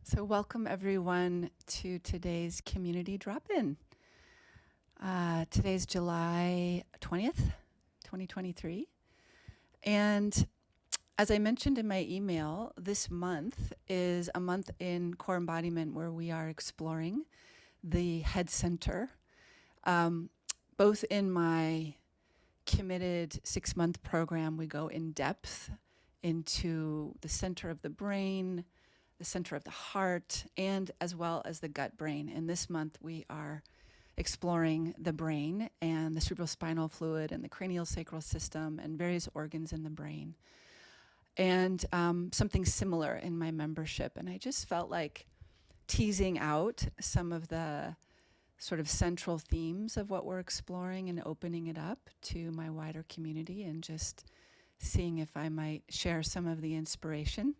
So welcome everyone to today's community drop-in. Today's July 20th, 2023. And as I mentioned in my email, this month is a month in core embodiment where we are exploring the head center. Both in my committed 6-month program, we go in depth into the center of the brain, the center of the heart, and as well as the gut brain. And this month we are exploring the brain and the cerebrospinal fluid and the cranial sacral system and various organs in the brain. And something similar in my membership. And I just felt like teasing out some of the sort of central themes of what we're exploring and opening it up to my wider community and just seeing if I might share some of the inspiration.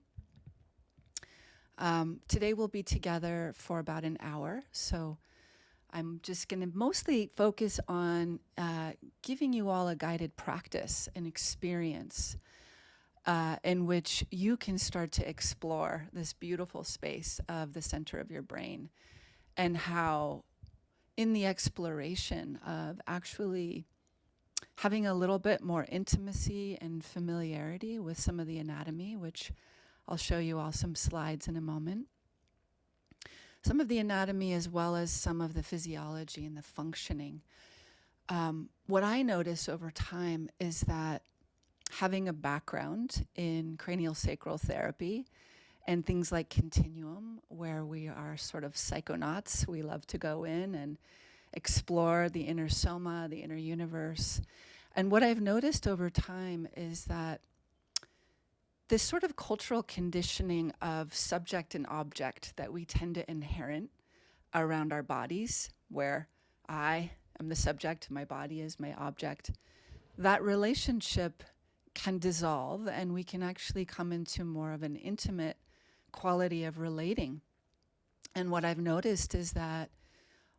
Today we'll be together for about an hour, so I'm just going to mostly focus on giving you all a guided practice and experience in which you can start to explore this beautiful space of the center of your brain, and how in the exploration of actually having a little bit more intimacy and familiarity with some of the anatomy, which I'll show you all some slides in a moment. Some of the anatomy as well as some of the physiology and the functioning. What I notice over time is that having a background in cranial sacral therapy and things like Continuum, where we are sort of psychonauts, we love to go in and explore the inner soma, the inner universe. And what I've noticed over time is that this sort of cultural conditioning of subject and object that we tend to inherit around our bodies, where I am the subject, my body is my object, that relationship can dissolve and we can actually come into more of an intimate quality of relating. And what I've noticed is that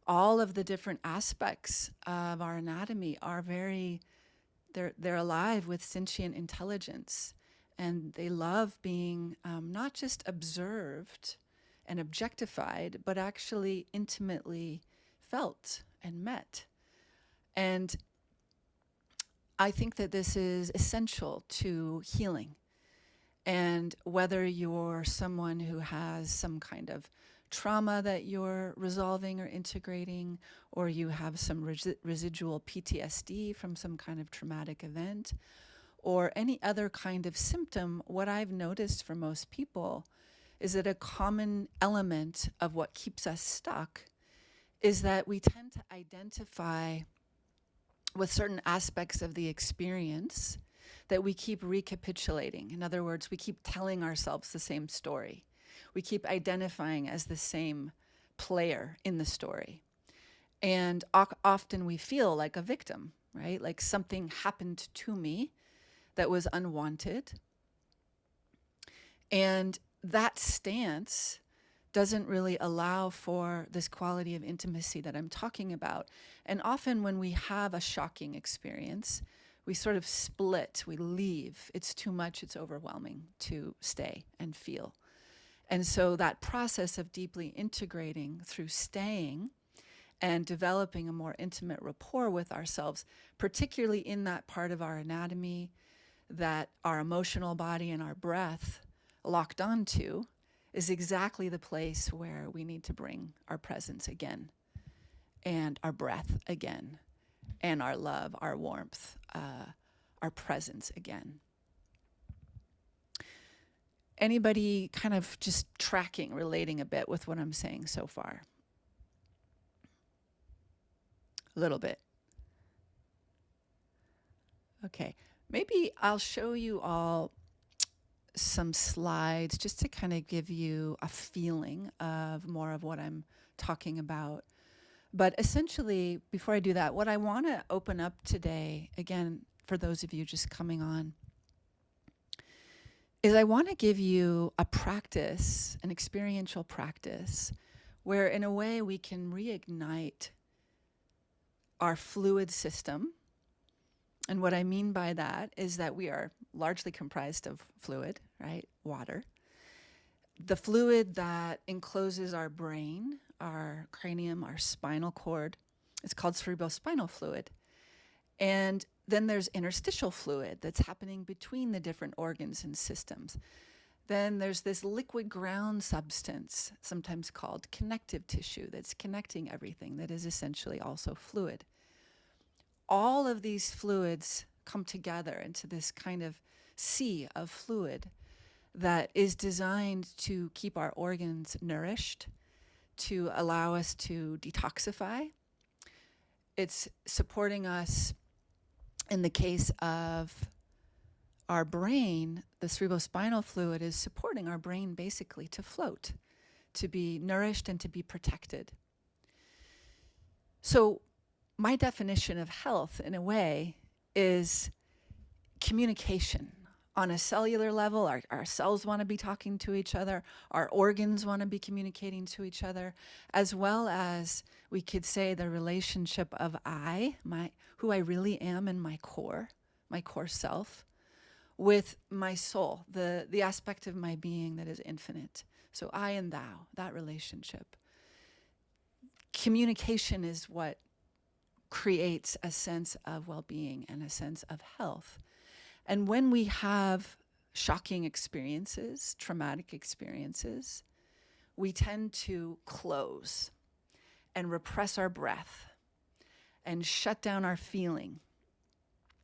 all of the different aspects of our anatomy are they're alive with sentient intelligence. And they love being not just observed and objectified, but actually intimately felt and met. And I think that this is essential to healing. And whether you're someone who has some kind of trauma that you're resolving or integrating, or you have some residual PTSD from some kind of traumatic event, or any other kind of symptom, what I've noticed for most people is that a common element of what keeps us stuck is that we tend to identify with certain aspects of the experience that we keep recapitulating. In other words, we keep telling ourselves the same story. We keep identifying as the same player in the story. And often we feel like a victim, right? Like something happened to me that was unwanted. And that stance doesn't really allow for this quality of intimacy that I'm talking about. And often when we have a shocking experience, we sort of split, we leave. It's too much, it's overwhelming to stay and feel. And so that process of deeply integrating through staying and developing a more intimate rapport with ourselves, particularly in that part of our anatomy that our emotional body and our breath locked onto, is exactly the place where we need to bring our presence again, and our breath again, and our love, our warmth, our presence again. Anybody kind of just tracking, relating a bit with what I'm saying so far? A little bit. Okay. Maybe I'll show you all some slides just to kind of give you a feeling of more of what I'm talking about. But essentially, before I do that, what I want to open up today, again, for those of you just coming on, is I want to give you a practice, an experiential practice, where in a way we can reignite our fluid system. And what I mean by that is that we are largely comprised of fluid, right? Water. the fluid that encloses our brain, our cranium, our spinal cord, it's called cerebrospinal fluid. And then there's interstitial fluid that's happening between the different organs and systems. Then there's this liquid ground substance, sometimes called connective tissue, that's connecting everything, that is essentially also fluid. All of these fluids come together into this kind of sea of fluid that is designed to keep our organs nourished, to allow us to detoxify. It's supporting us in the case of our brain. The cerebrospinal fluid is supporting our brain basically to float, to be nourished and to be protected. So my definition of health, in a way, is communication. On a cellular level, our cells want to be talking to each other, our organs want to be communicating to each other, as well as we could say the relationship of who I really am in my core self, with my soul, the aspect of my being that is infinite. So I and thou, that relationship. Communication is what creates a sense of well-being and a sense of health. And when we have shocking experiences, traumatic experiences, we tend to close and repress our breath and shut down our feeling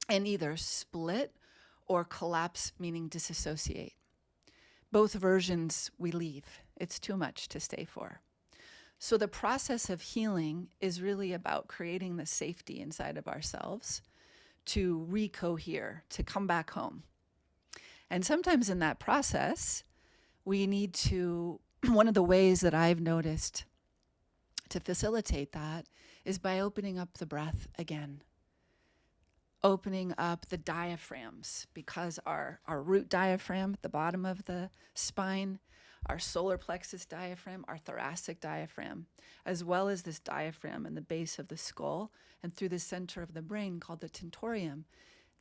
and either split or collapse, meaning disassociate. Both versions we leave. It's too much to stay for. So the process of healing is really about creating the safety inside of ourselves to recohere, to come back home. And sometimes in that process, we need to, one of the ways that I've noticed to facilitate that is by opening up the breath again. Opening up the diaphragms, because our root diaphragm at the bottom of the spine, our solar plexus diaphragm, our thoracic diaphragm, as well as this diaphragm in the base of the skull and through the center of the brain called the tentorium.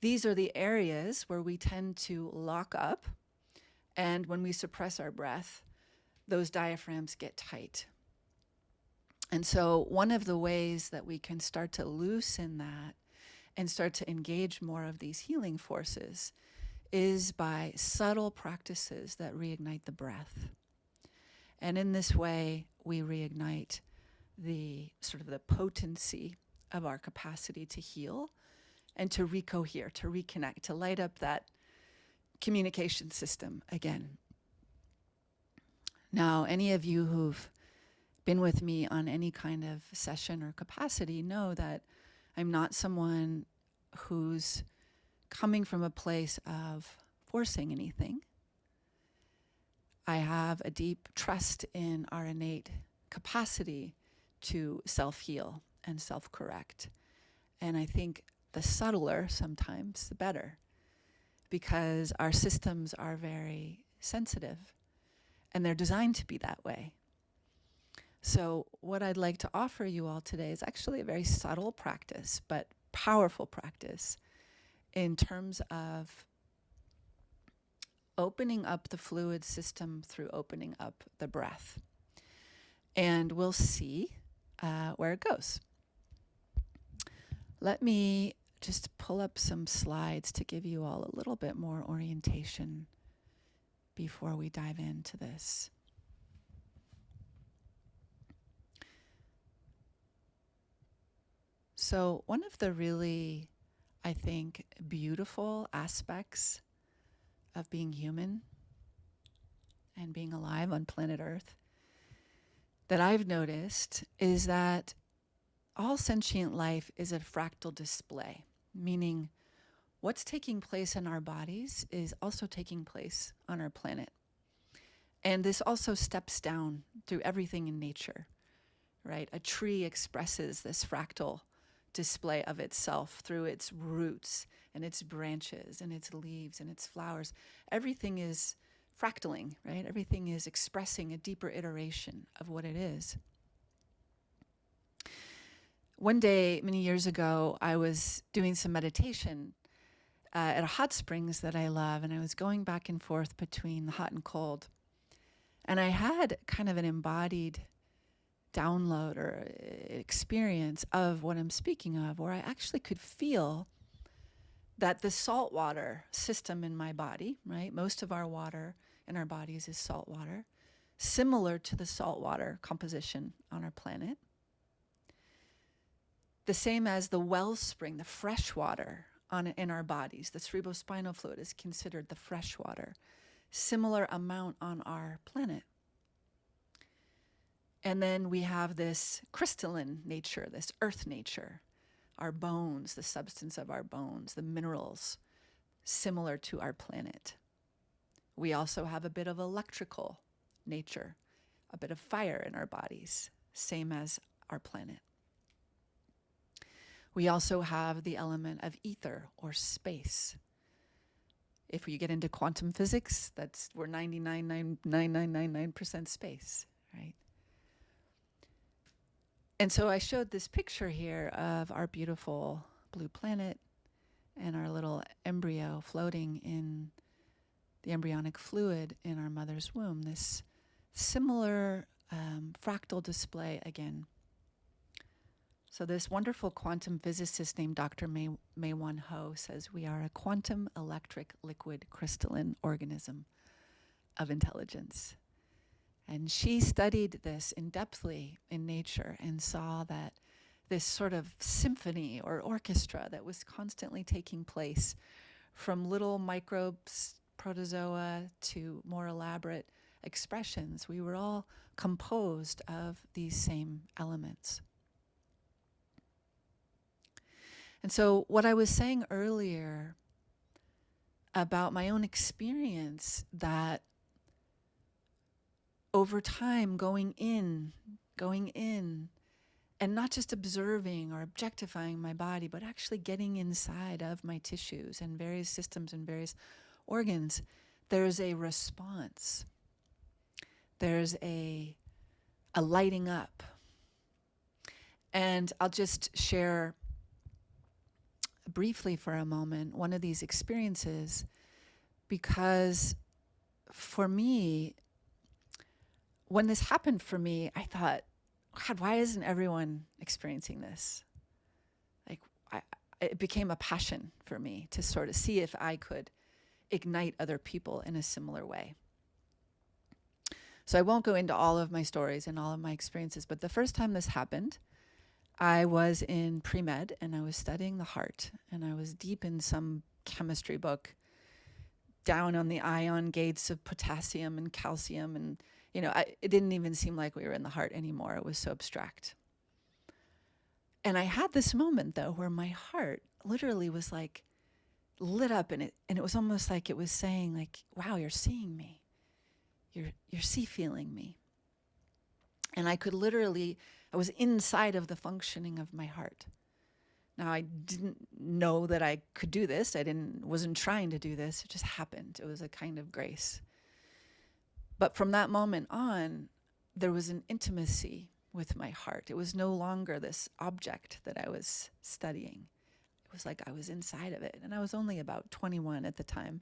These are the areas where we tend to lock up, and when we suppress our breath, those diaphragms get tight. And so one of the ways that we can start to loosen that and start to engage more of these healing forces is by subtle practices that reignite the breath. And in this way, we reignite the sort of the potency of our capacity to heal and to recohere, to reconnect, to light up that communication system again. Now, any of you who've been with me on any kind of session or capacity know that I'm not someone who's coming from a place of forcing anything. I have a deep trust in our innate capacity to self-heal and self-correct. And I think the subtler sometimes, the better, because our systems are very sensitive and they're designed to be that way. So what I'd like to offer you all today is actually a very subtle practice, but powerful practice in terms of opening up the fluid system through opening up the breath. And we'll see where it goes. Let me just pull up some slides to give you all a little bit more orientation before we dive into this. So one of the really, I think, beautiful aspects of being human and being alive on planet Earth that I've noticed is that all sentient life is a fractal display, meaning what's taking place in our bodies is also taking place on our planet. And this also steps down through everything in nature, right? A tree expresses this fractal display of itself through its roots and its branches and its leaves and its flowers. Everything is fractaling, right? Everything is expressing a deeper iteration of what it is. One day, many years ago, I was doing some meditation at a hot springs that I love, and I was going back and forth between the hot and cold. And I had kind of an embodied download or experience of what I'm speaking of, where I actually could feel that the saltwater system in my body, right? Most of our water in our bodies is salt water, similar to the saltwater composition on our planet. The same as the wellspring, the fresh water in our bodies. The cerebrospinal fluid is considered the fresh water. Similar amount on our planet. And then we have this crystalline nature, this earth nature, our bones, the substance of our bones, the minerals, similar to our planet. We also have a bit of electrical nature, a bit of fire in our bodies, same as our planet. We also have the element of ether or space. If you get into quantum physics, we're 99.9999% space, right? And so I showed this picture here of our beautiful blue planet and our little embryo floating in the embryonic fluid in our mother's womb, this similar fractal display again. So this wonderful quantum physicist named Dr. Mae-Wan Ho says we are a quantum electric liquid crystalline organism of intelligence. And she studied this in-depthly in nature and saw that this sort of symphony or orchestra that was constantly taking place from little microbes, protozoa, to more elaborate expressions, we were all composed of these same elements. And so what I was saying earlier about my own experience, that over time going in, and not just observing or objectifying my body, but actually getting inside of my tissues and various systems and various organs, there's a response. There's a lighting up. And I'll just share briefly for a moment one of these experiences, because for me, when this happened for me, I thought, God, why isn't everyone experiencing this? Like, it became a passion for me to sort of see if I could ignite other people in a similar way. So I won't go into all of my stories and all of my experiences, but the first time this happened, I was in pre-med and I was studying the heart, and I was deep in some chemistry book, down on the ion gates of potassium and calcium, and it didn't even seem like we were in the heart anymore. It was so abstract. And I had this moment though where my heart literally was like lit up, and it was almost like it was saying, like, wow, you're seeing me. You're feeling me. And I was inside of the functioning of my heart. Now, I didn't know that I could do this. Wasn't trying to do this. It just happened. It was a kind of grace. But from that moment on, there was an intimacy with my heart. It was no longer this object that I was studying. It was like I was inside of it. And I was only about 21 at the time.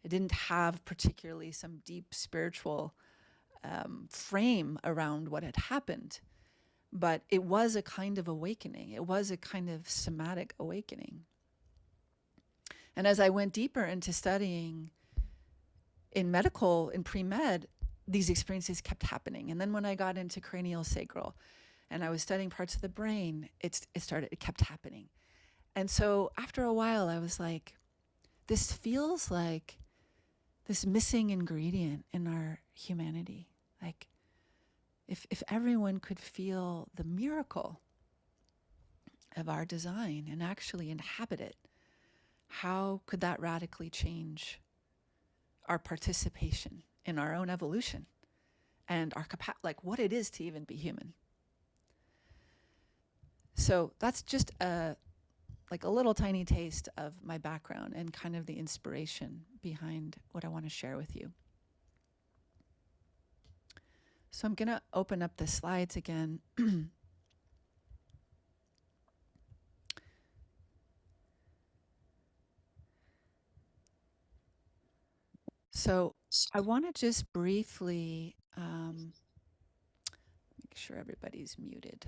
I didn't have particularly some deep spiritual frame around what had happened. But it was a kind of awakening. It was a kind of somatic awakening. And as I went deeper into studying in pre-med, these experiences kept happening. And then when I got into cranial sacral and I was studying parts of the brain, it kept happening. And so after a while, I was like, this feels like this missing ingredient in our humanity. Like, if everyone could feel the miracle of our design and actually inhabit it, how could that radically change our participation in our own evolution and our like what it is to even be human? So that's just a little tiny taste of my background and kind of the inspiration behind what I want to share with you. So I'm going to open up the slides again. So I want to just briefly make sure everybody's muted.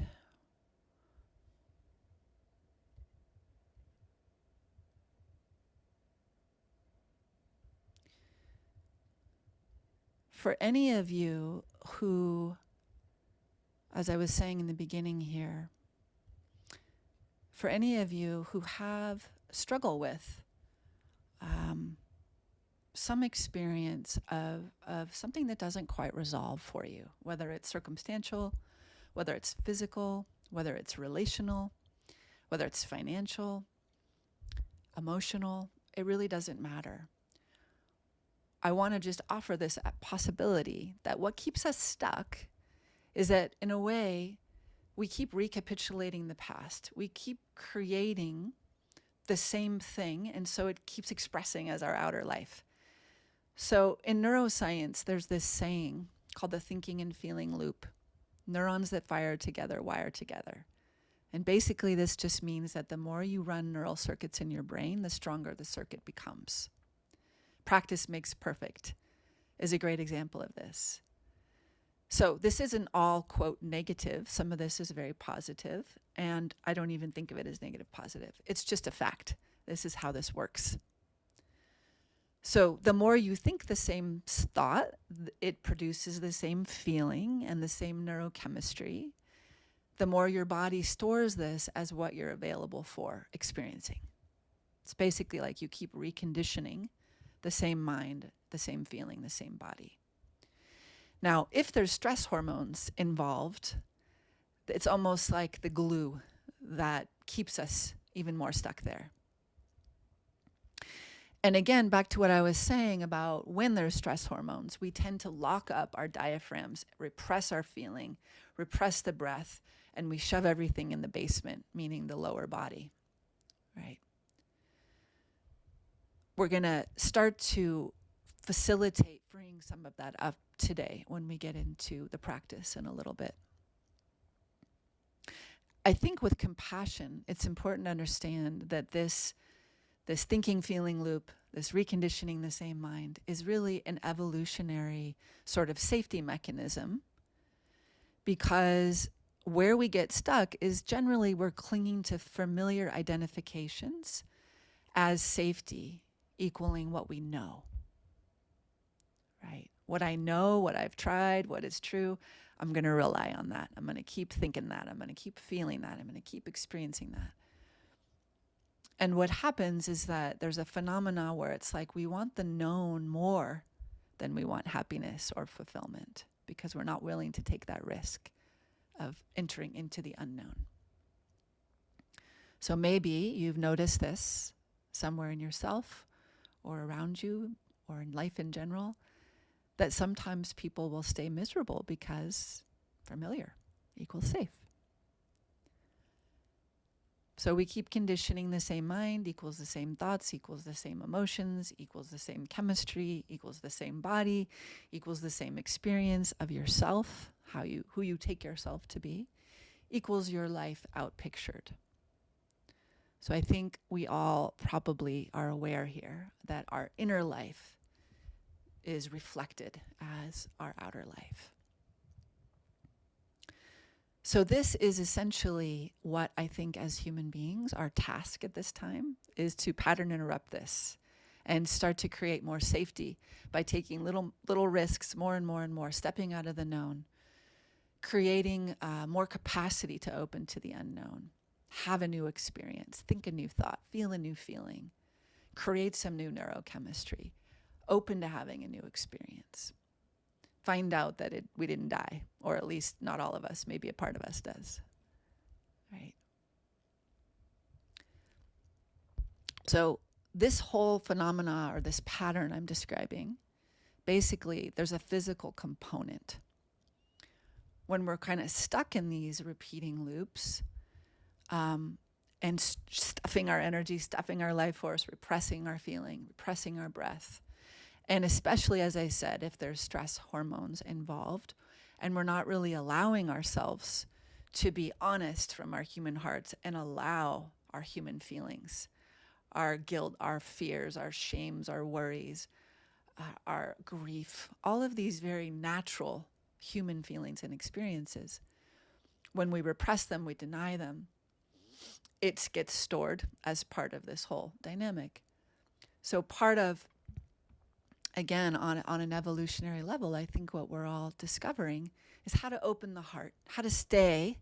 For any of you who, as I was saying in the beginning here, for any of you who have struggle with some experience of something that doesn't quite resolve for you, whether it's circumstantial, whether it's physical, whether it's relational, whether it's financial, emotional, it really doesn't matter. I want to just offer this possibility that what keeps us stuck is that, in a way, we keep recapitulating the past. We keep creating the same thing, and so it keeps expressing as our outer life. So in neuroscience, there's this saying called the thinking and feeling loop. Neurons that fire together wire together. And basically, this just means that the more you run neural circuits in your brain, the stronger the circuit becomes. Practice makes perfect is a great example of this. So this isn't all, quote, negative. Some of this is very positive, and I don't even think of it as negative positive. It's just a fact. This is how this works. So the more you think the same thought, it produces the same feeling and the same neurochemistry. The more your body stores this as what you're available for experiencing. It's basically like you keep reconditioning the same mind, the same feeling, the same body. Now, if there's stress hormones involved, it's almost like the glue that keeps us even more stuck there. And again, back to what I was saying about when there's stress hormones, we tend to lock up our diaphragms, repress our feeling, repress the breath, and we shove everything in the basement, meaning the lower body, right? We're going to start to facilitate freeing some of that up today when we get into the practice in a little bit. I think with compassion, it's important to understand that this thinking, feeling loop, this reconditioning the same mind is really an evolutionary sort of safety mechanism, because where we get stuck is generally we're clinging to familiar identifications as safety equaling what we know, right? What I know, what I've tried, what is true, I'm going to rely on that. I'm going to keep thinking that. I'm going to keep feeling that. I'm going to keep experiencing that. And what happens is that there's a phenomena where it's like we want the known more than we want happiness or fulfillment, because we're not willing to take that risk of entering into the unknown. So maybe you've noticed this somewhere in yourself or around you or in life in general, that sometimes people will stay miserable because familiar equals safe. So we keep conditioning the same mind equals the same thoughts, equals the same emotions, equals the same chemistry, equals the same body, equals the same experience of yourself, who you take yourself to be, equals your life outpictured. So I think we all probably are aware here that our inner life is reflected as our outer life. So this is essentially what I think as human beings, our task at this time is to pattern interrupt this and start to create more safety by taking little risks, more and more and more, stepping out of the known, creating more capacity to open to the unknown, have a new experience, think a new thought, feel a new feeling, create some new neurochemistry, open to having a new experience. Find out that we didn't die, or at least not all of us, maybe a part of us does, right? So this whole phenomena or this pattern I'm describing, basically there's a physical component. When we're kind of stuck in these repeating loops and stuffing our energy, stuffing our life force, repressing our feeling, repressing our breath, and especially, as I said, if there's stress hormones involved and we're not really allowing ourselves to be honest from our human hearts and allow our human feelings, our guilt, our fears, our shames, our worries, our grief, all of these very natural human feelings and experiences. When we repress them, we deny them, it gets stored as part of this whole dynamic. So part of, again, on an evolutionary level, I think what we're all discovering is how to open the heart, how to stay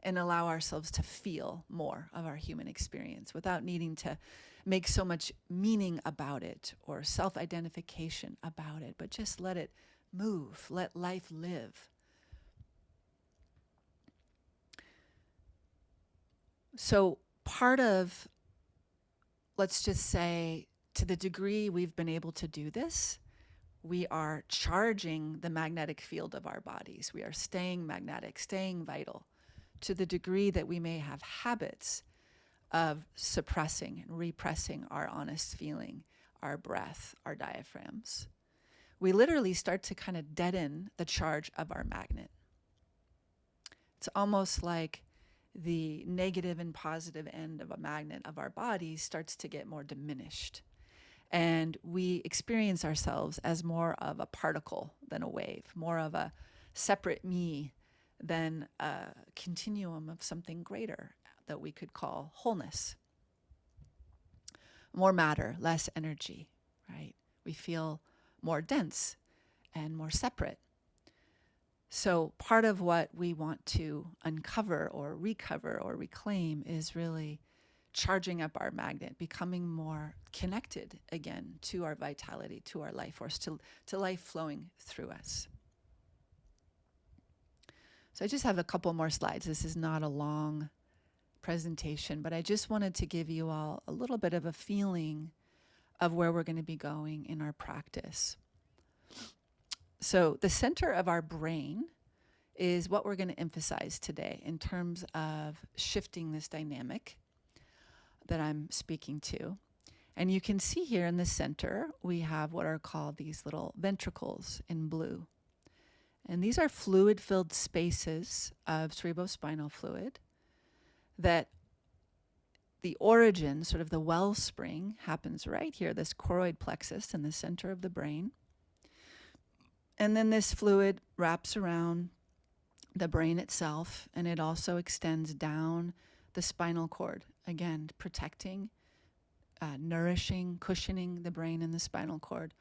and allow ourselves to feel more of our human experience without needing to make so much meaning about it or self-identification about it, but just let it move, let life live. So part of, let's just say, to the degree we've been able to do this, we are charging the magnetic field of our bodies. We are staying magnetic, staying vital. To the degree that we may have habits of suppressing and repressing our honest feeling, our breath, our diaphragms, we literally start to kind of deaden the charge of our magnet. It's almost like the negative and positive end of a magnet of our body starts to get more diminished. And we experience ourselves as more of a particle than a wave, more of a separate me than a continuum of something greater that we could call wholeness. More matter, less energy, right? We feel more dense and more separate. So part of what we want to uncover or recover or reclaim is really charging up our magnet, becoming more connected again to our vitality, to our life force, to life flowing through us. So I just have a couple more slides. This is not a long presentation, but I just wanted to give you all a little bit of a feeling of where we're going to be going in our practice. So the center of our brain is what we're going to emphasize today in terms of shifting this dynamic that I'm speaking to. And you can see here in the center, we have what are called these little ventricles in blue. And these are fluid-filled spaces of cerebrospinal fluid that the origin, sort of the wellspring, happens right here, this choroid plexus in the center of the brain. And then this fluid wraps around the brain itself, and it also extends down the spinal cord, again, protecting, nourishing, cushioning the brain and the spinal cord.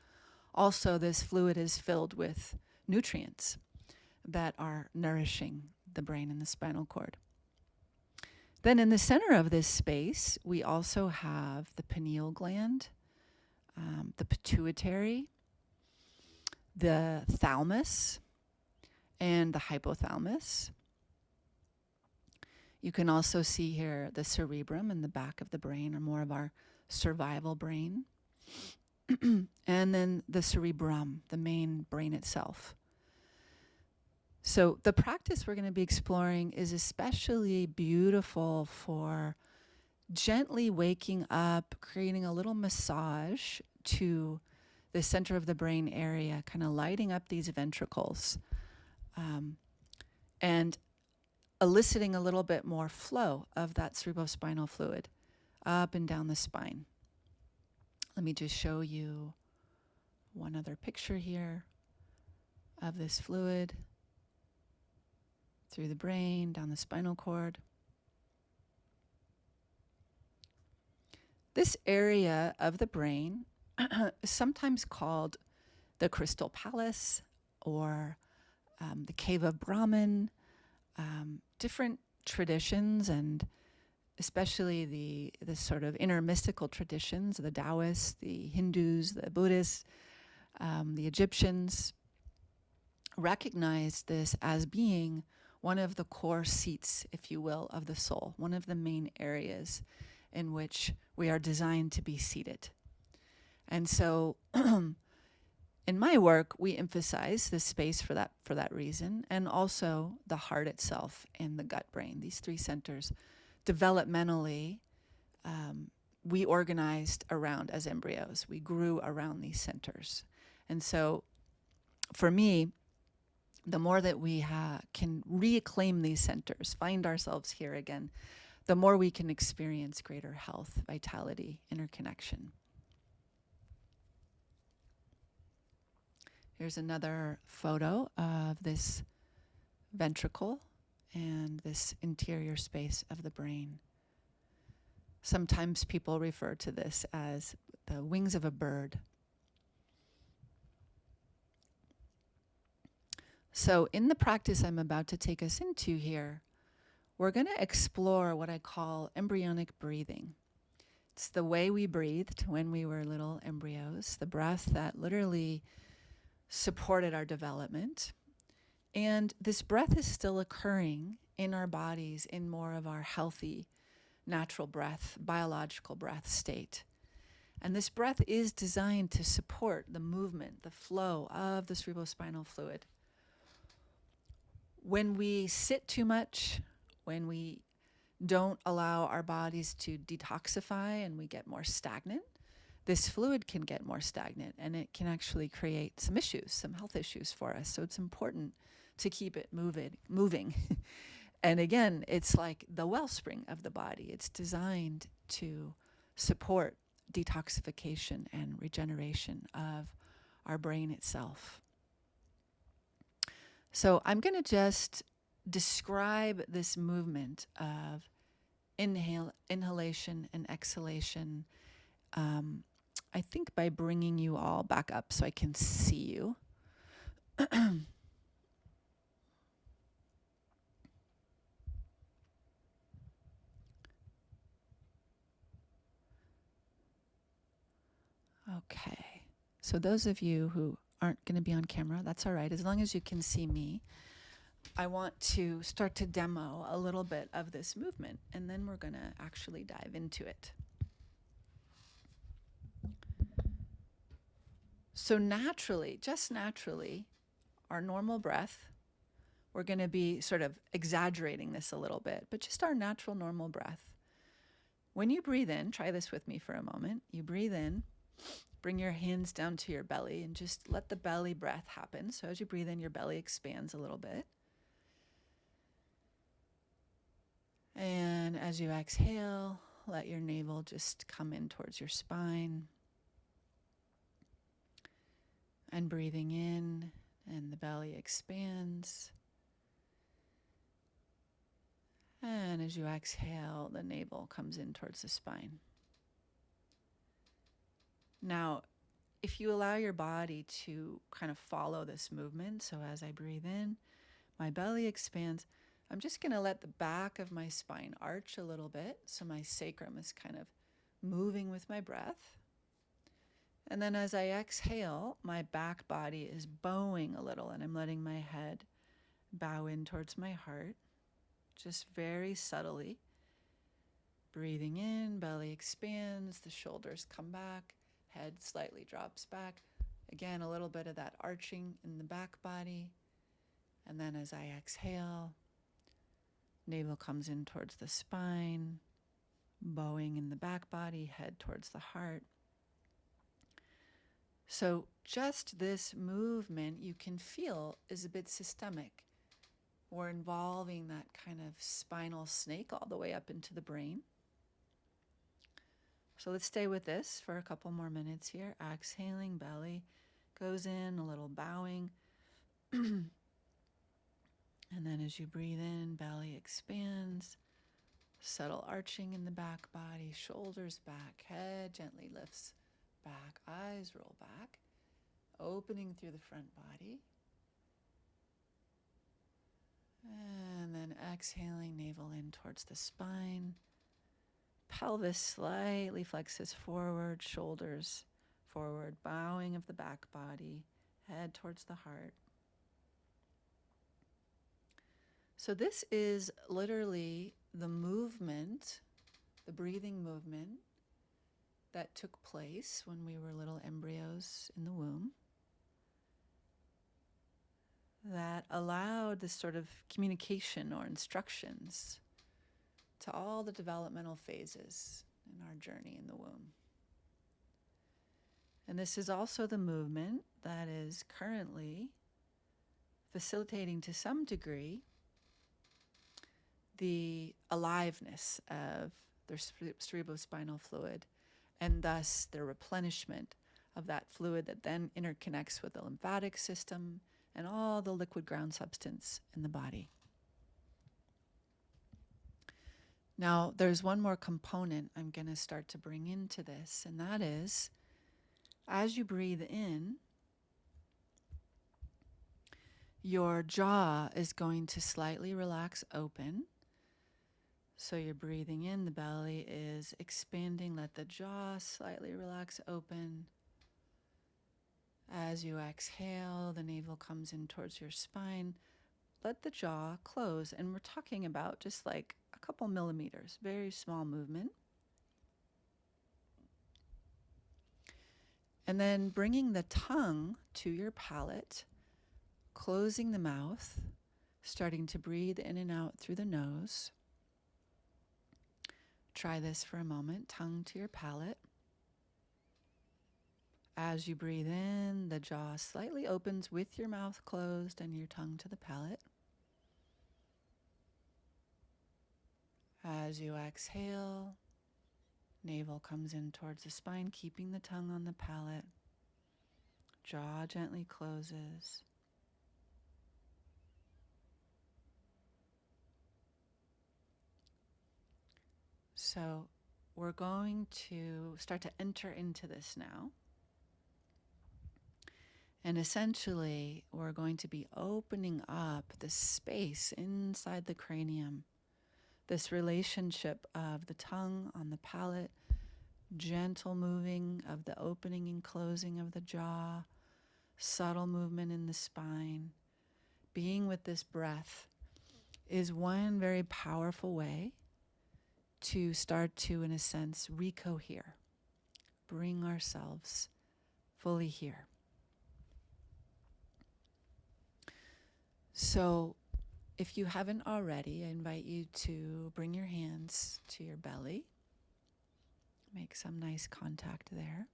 Also, this fluid is filled with nutrients that are nourishing the brain and the spinal cord. Then in the center of this space, we also have the pineal gland, the pituitary, the thalamus, and the hypothalamus. You can also see here the cerebrum in the back of the brain, or more of our survival brain. And then the cerebrum, the main brain itself. So the practice we're going to be exploring is especially beautiful for gently waking up, creating a little massage to the center of the brain area, kind of lighting up these ventricles, and eliciting a little bit more flow of that cerebrospinal fluid up and down the spine. Let me just show you one other picture here of this fluid through the brain, down the spinal cord. This area of the brain is sometimes called the Crystal Palace or the Cave of Brahman. Different traditions, and especially the sort of inner mystical traditions, the Taoists, the Hindus, the Buddhists, the Egyptians, recognize this as being one of the core seats, if you will, of the soul, one of the main areas in which we are designed to be seated. And so in my work, we emphasize this space for that reason, and also the heart itself and the gut brain, these three centers. Developmentally, we organized around as embryos. We grew around these centers. And so for me, the more that we can reclaim these centers, find ourselves here again, the more we can experience greater health, vitality, interconnection. Here's another photo of this ventricle and this interior space of the brain. Sometimes people refer to this as the wings of a bird. So in the practice I'm about to take us into here, we're going to explore what I call embryonic breathing. It's the way we breathed when we were little embryos, the breath that literally supported our development. And this breath is still occurring in our bodies in more of our healthy, natural breath, biological breath state. And this breath is designed to support the movement, the flow of the cerebrospinal fluid. When we sit too much, when we don't allow our bodies to detoxify and we get more stagnant, this fluid can get more stagnant and it can actually create some issues, some health issues for us. So it's important to keep it moving. And again, it's like the wellspring of the body. It's designed to support detoxification and regeneration of our brain itself. So I'm going to just describe this movement of inhalation and exhalation, I think by bringing you all back up so I can see you. Okay. So those of you who aren't going to be on camera, that's all right. As long as you can see me, I want to start to demo a little bit of this movement, and then we're going to actually dive into it. So naturally, just naturally, our normal breath, we're going to be sort of exaggerating this a little bit, but just our natural normal breath. When you breathe in, try this with me for a moment. You breathe in, bring your hands down to your belly and just let the belly breath happen. So as you breathe in, your belly expands a little bit. And as you exhale, let your navel just come in towards your spine. And breathing in, and the belly expands. And as you exhale, the navel comes in towards the spine. Now, if you allow your body to kind of follow this movement, so as I breathe in, my belly expands, I'm just going to let the back of my spine arch a little bit, so my sacrum is kind of moving with my breath. And then as I exhale, my back body is bowing a little, and I'm letting my head bow in towards my heart, just very subtly. Breathing in, belly expands, the shoulders come back, head slightly drops back. Again, a little bit of that arching in the back body. And then as I exhale, navel comes in towards the spine, bowing in the back body, head towards the heart. So just this movement you can feel is a bit systemic. We're involving that kind of spinal snake all the way up into the brain. So let's stay with this for a couple more minutes here. Exhaling, belly goes in, a little bowing. And then as you breathe in, belly expands, subtle arching in the back body, shoulders back, head gently lifts back, eyes roll back, opening through the front body. And then exhaling, navel in towards the spine. Pelvis slightly flexes forward, shoulders forward, bowing of the back body, head towards the heart. So this is literally the movement, the breathing movement that took place when we were little embryos in the womb that allowed this sort of communication or instructions to all the developmental phases in our journey in the womb. And this is also the movement that is currently facilitating to some degree the aliveness of their cerebrospinal fluid and thus their replenishment of that fluid that then interconnects with the lymphatic system and all the liquid ground substance in the body. Now, there's one more component I'm going to start to bring into this, and that is, as you breathe in, your jaw is going to slightly relax open. So you're breathing in, the belly is expanding. Let the jaw slightly relax open. As you exhale, the navel comes in towards your spine. Let the jaw close. And we're talking about just like a couple millimeters, very small movement. And then bringing the tongue to your palate, closing the mouth, starting to breathe in and out through the nose. Try this for a moment, tongue to your palate. As you breathe in, the jaw slightly opens with your mouth closed and your tongue to the palate. As you exhale, navel comes in towards the spine, keeping the tongue on the palate. Jaw gently closes. So we're going to start to enter into this now. And essentially, we're going to be opening up the space inside the cranium, this relationship of the tongue on the palate, gentle moving of the opening and closing of the jaw, subtle movement in the spine. Being with this breath is one very powerful way to start to, in a sense, recohere, bring ourselves fully here. So if you haven't already, I invite you to bring your hands to your belly. Make some nice contact there.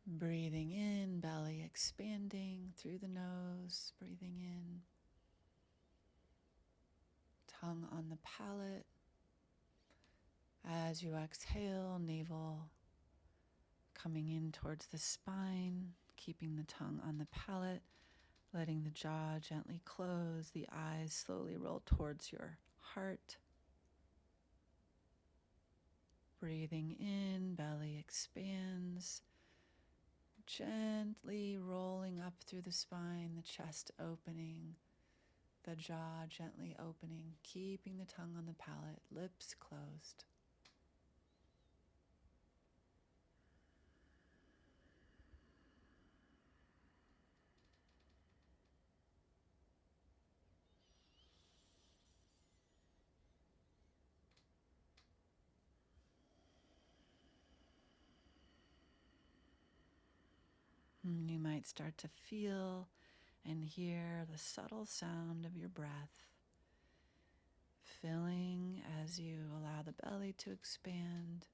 Breathing in, belly expanding through the nose, breathing in. Tongue on the palate. As you exhale, navel coming in towards the spine, keeping the tongue on the palate, letting the jaw gently close, the eyes slowly roll towards your heart. Breathing in, belly expands, gently rolling up through the spine, the chest opening, the jaw gently opening, keeping the tongue on the palate, lips closed. You might start to feel and hear the subtle sound of your breath filling as you allow the belly to expand.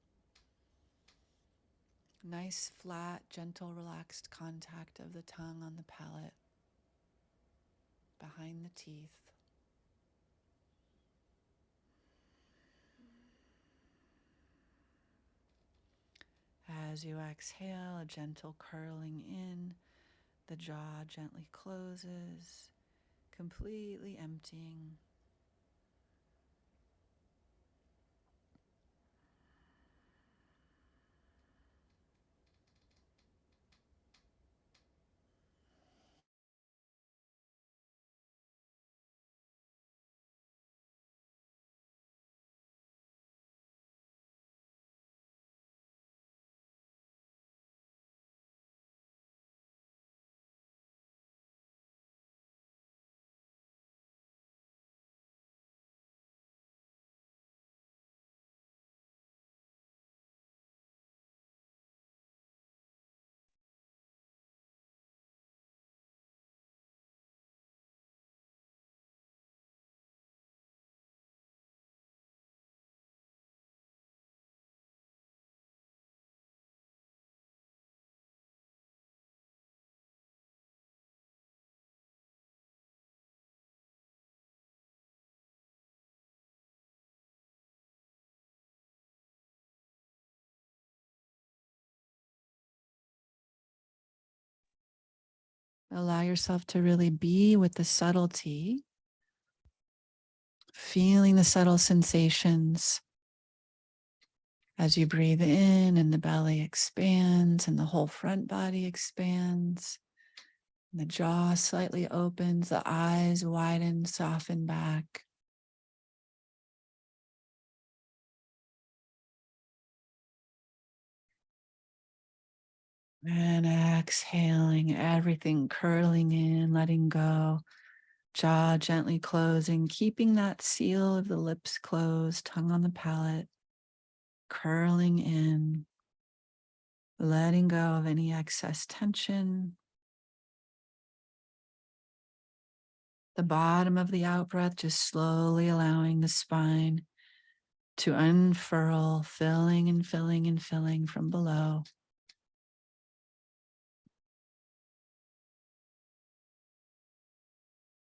Nice, flat, gentle, relaxed contact of the tongue on the palate, behind the teeth. As you exhale, a gentle curling in, the jaw gently closes, completely emptying. Allow yourself to really be with the subtlety, feeling the subtle sensations as you breathe in and the belly expands and the whole front body expands. The jaw slightly opens, the eyes widen, soften back. And exhaling, everything curling in, letting go. Jaw gently closing, keeping that seal of the lips closed, tongue on the palate, curling in, letting go of any excess tension. The bottom of the out breath, just slowly allowing the spine to unfurl, filling and filling and filling from below.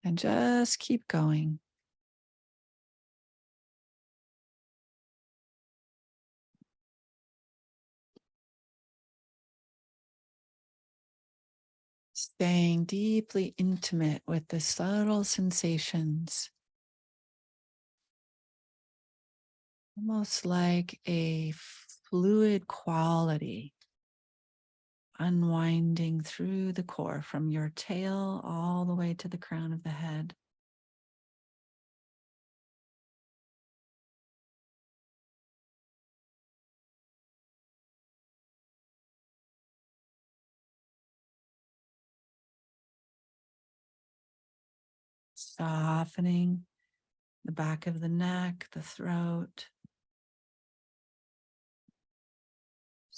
And just keep going. Staying deeply intimate with the subtle sensations, almost like a fluid quality unwinding through the core from your tail all the way to the crown of the head. Softening the back of the neck, the throat.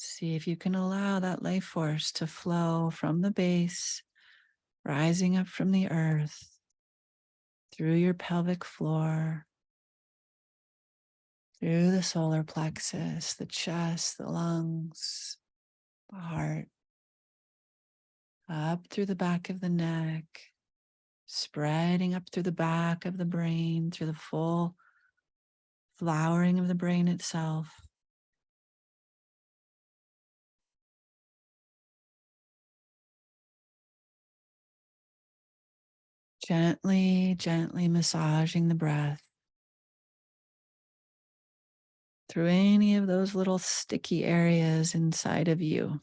See if you can allow that life force to flow from the base, rising up from the earth, through your pelvic floor, through the solar plexus, the chest, the lungs, the heart, up through the back of the neck, spreading up through the back of the brain, through the full flowering of the brain itself. Gently, gently massaging the breath through any of those little sticky areas inside of you,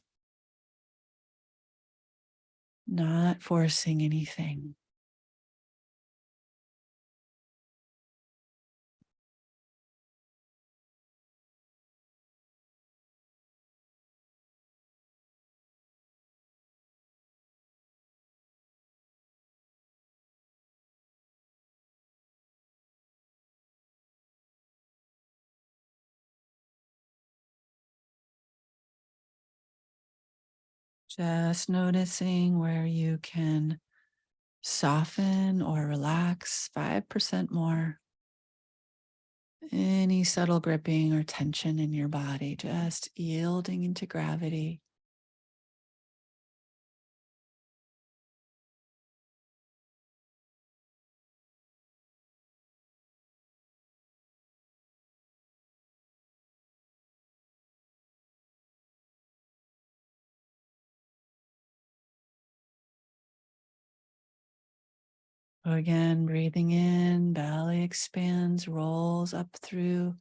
not forcing anything. Just noticing where you can soften or relax 5% more. Any subtle gripping or tension in your body, just yielding into gravity. Again, breathing in, belly expands, rolls up through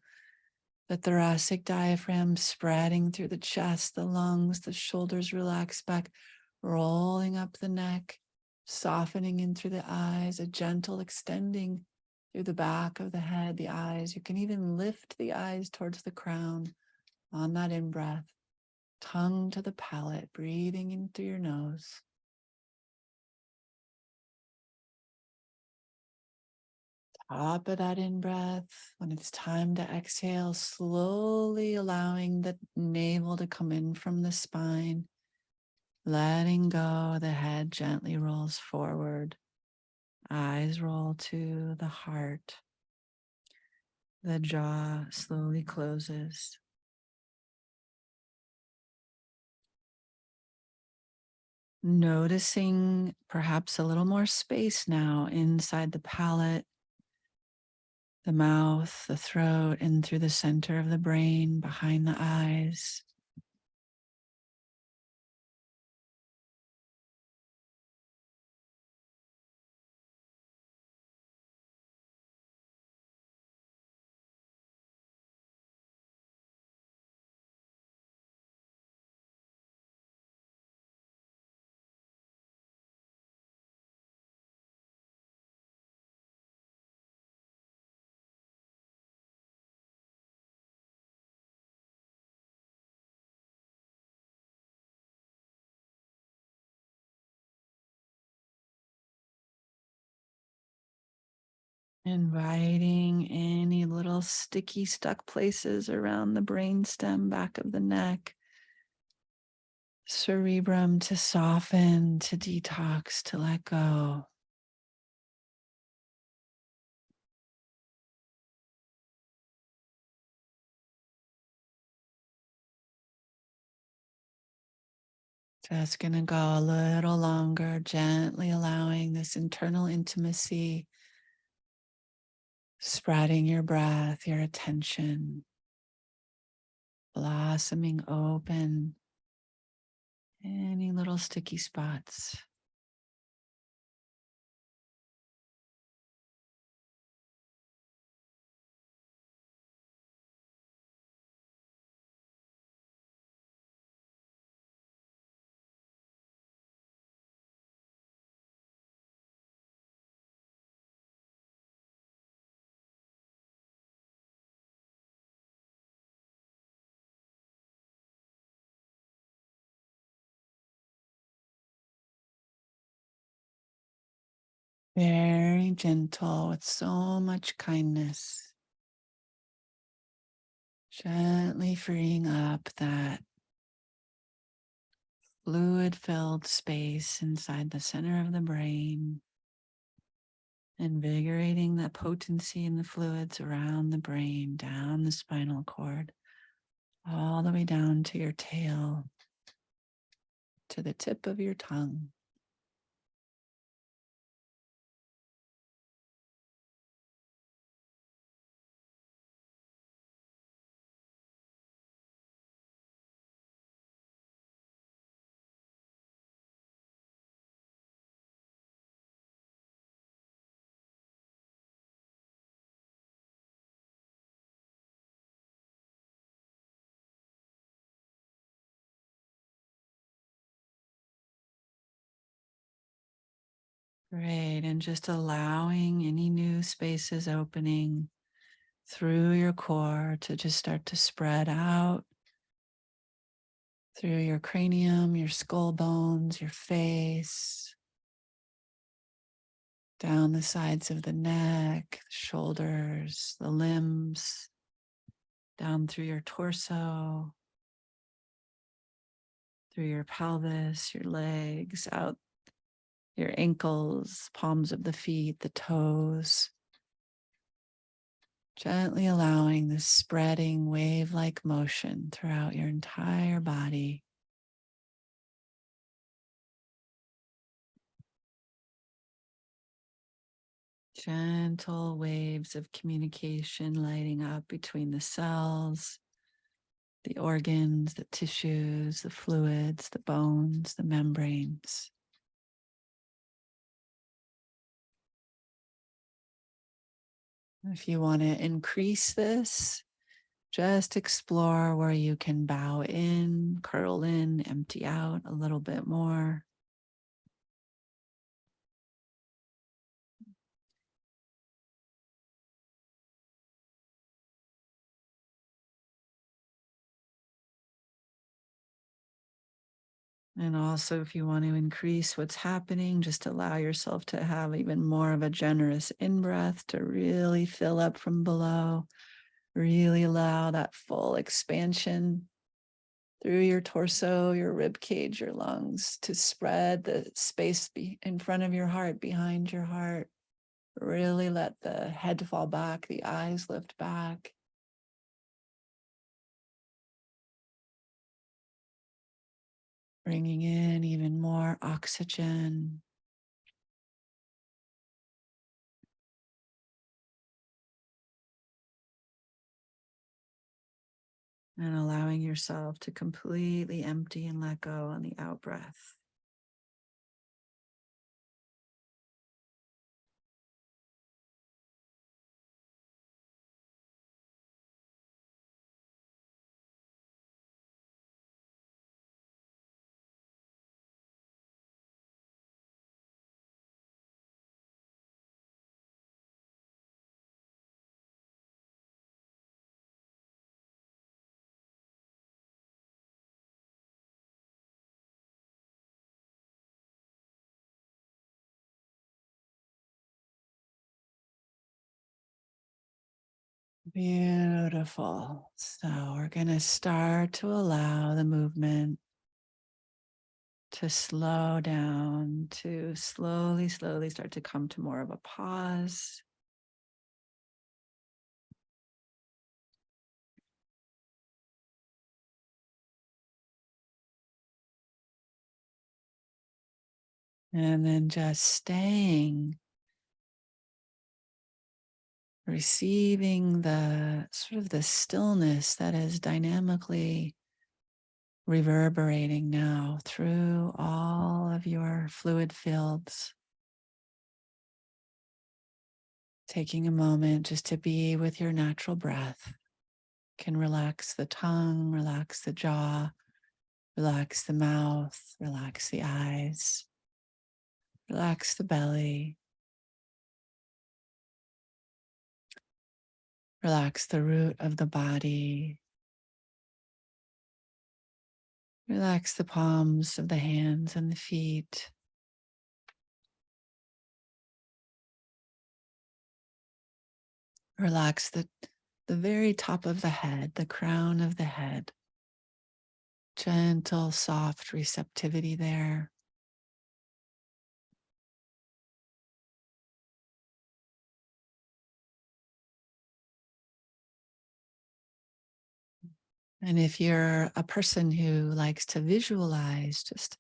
the thoracic diaphragm, spreading through the chest, the lungs, the shoulders relax back, rolling up the neck, softening in through the eyes, a gentle extending through the back of the head, the eyes. You can even lift the eyes towards the crown on that in-breath, tongue to the palate, breathing in through your nose. Top of that in-breath. When it's time to exhale, slowly allowing the navel to come in from the spine, letting go, the head gently rolls forward, eyes roll to the heart, the jaw slowly closes. Noticing perhaps a little more space now inside the palate, the mouth, the throat, and through the center of the brain, behind the eyes. Inviting any little sticky, stuck places around the brainstem, back of the neck, cerebrum to soften, to detox, to let go. Just going to go a little longer, gently allowing this internal intimacy, spreading your breath, your attention, blossoming open any little sticky spots. Very gentle with so much kindness. Gently freeing up that fluid-filled space inside the center of the brain, invigorating that potency in the fluids around the brain, down the spinal cord, all the way down to your tail, to the tip of your tongue. Great. And just allowing any new spaces opening through your core to just start to spread out through your cranium, your skull bones, your face, down the sides of the neck, the shoulders, the limbs, down through your torso, through your pelvis, your legs, out your ankles, palms of the feet, the toes. Gently allowing this spreading wave-like motion throughout your entire body. Gentle waves of communication lighting up between the cells, the organs, the tissues, the fluids, the bones, the membranes. If you want to increase this, just explore where you can bow in, curl in, empty out a little bit more. And also, if you want to increase what's happening, just allow yourself to have even more of a generous in-breath to really fill up from below. Really allow that full expansion through your torso, your rib cage, your lungs to spread the space in front of your heart, behind your heart. Really let the head fall back, the eyes lift back. Bringing in even more oxygen. And allowing yourself to completely empty and let go on the out breath. Beautiful. So we're going to start to allow the movement to slow down, to slowly, slowly start to come to more of a pause. And then just staying, receiving the sort of the stillness that is dynamically reverberating now through all of your fluid fields. Taking a moment just to be with your natural breath can relax the tongue, relax the jaw, relax the mouth, relax the eyes, relax the belly, relax the root of the body, relax the palms of the hands and the feet. Relax the very top of the head, the crown of the head. Gentle, soft receptivity there. And if you're a person who likes to visualize, just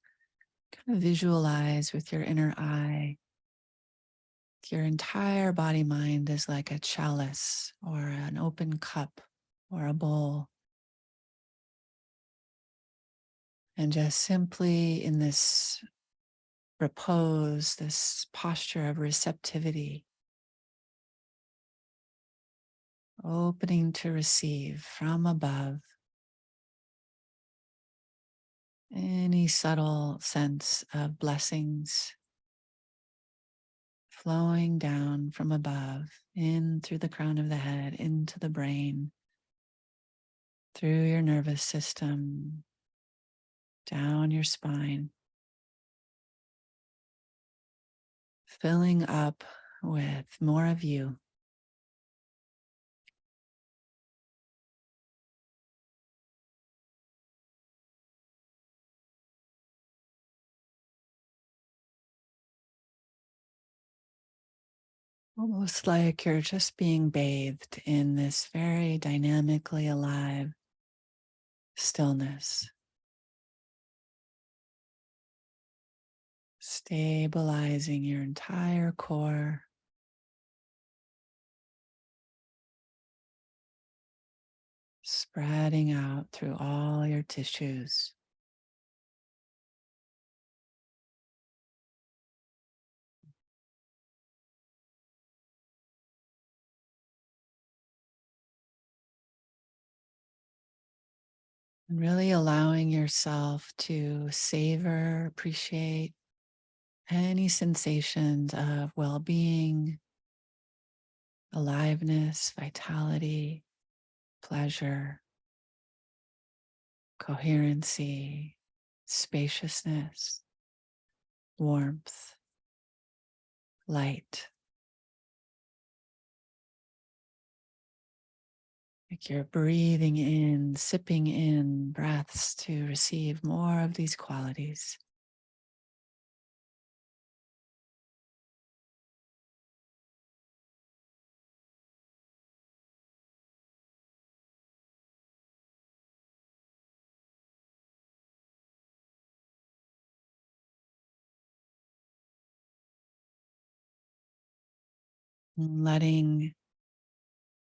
kind of visualize with your inner eye. Your entire body mind is like a chalice or an open cup or a bowl. And just simply in this repose, this posture of receptivity, opening to receive from above any subtle sense of blessings flowing down from above, in through the crown of the head, into the brain, through your nervous system, down your spine, filling up with more of you. Almost like you're just being bathed in this very dynamically alive stillness, stabilizing your entire core, spreading out through all your tissues. And really allowing yourself to savor, appreciate any sensations of well being, aliveness, vitality, pleasure, coherency, spaciousness, warmth, light. Like you're breathing in, sipping in breaths to receive more of these qualities. Letting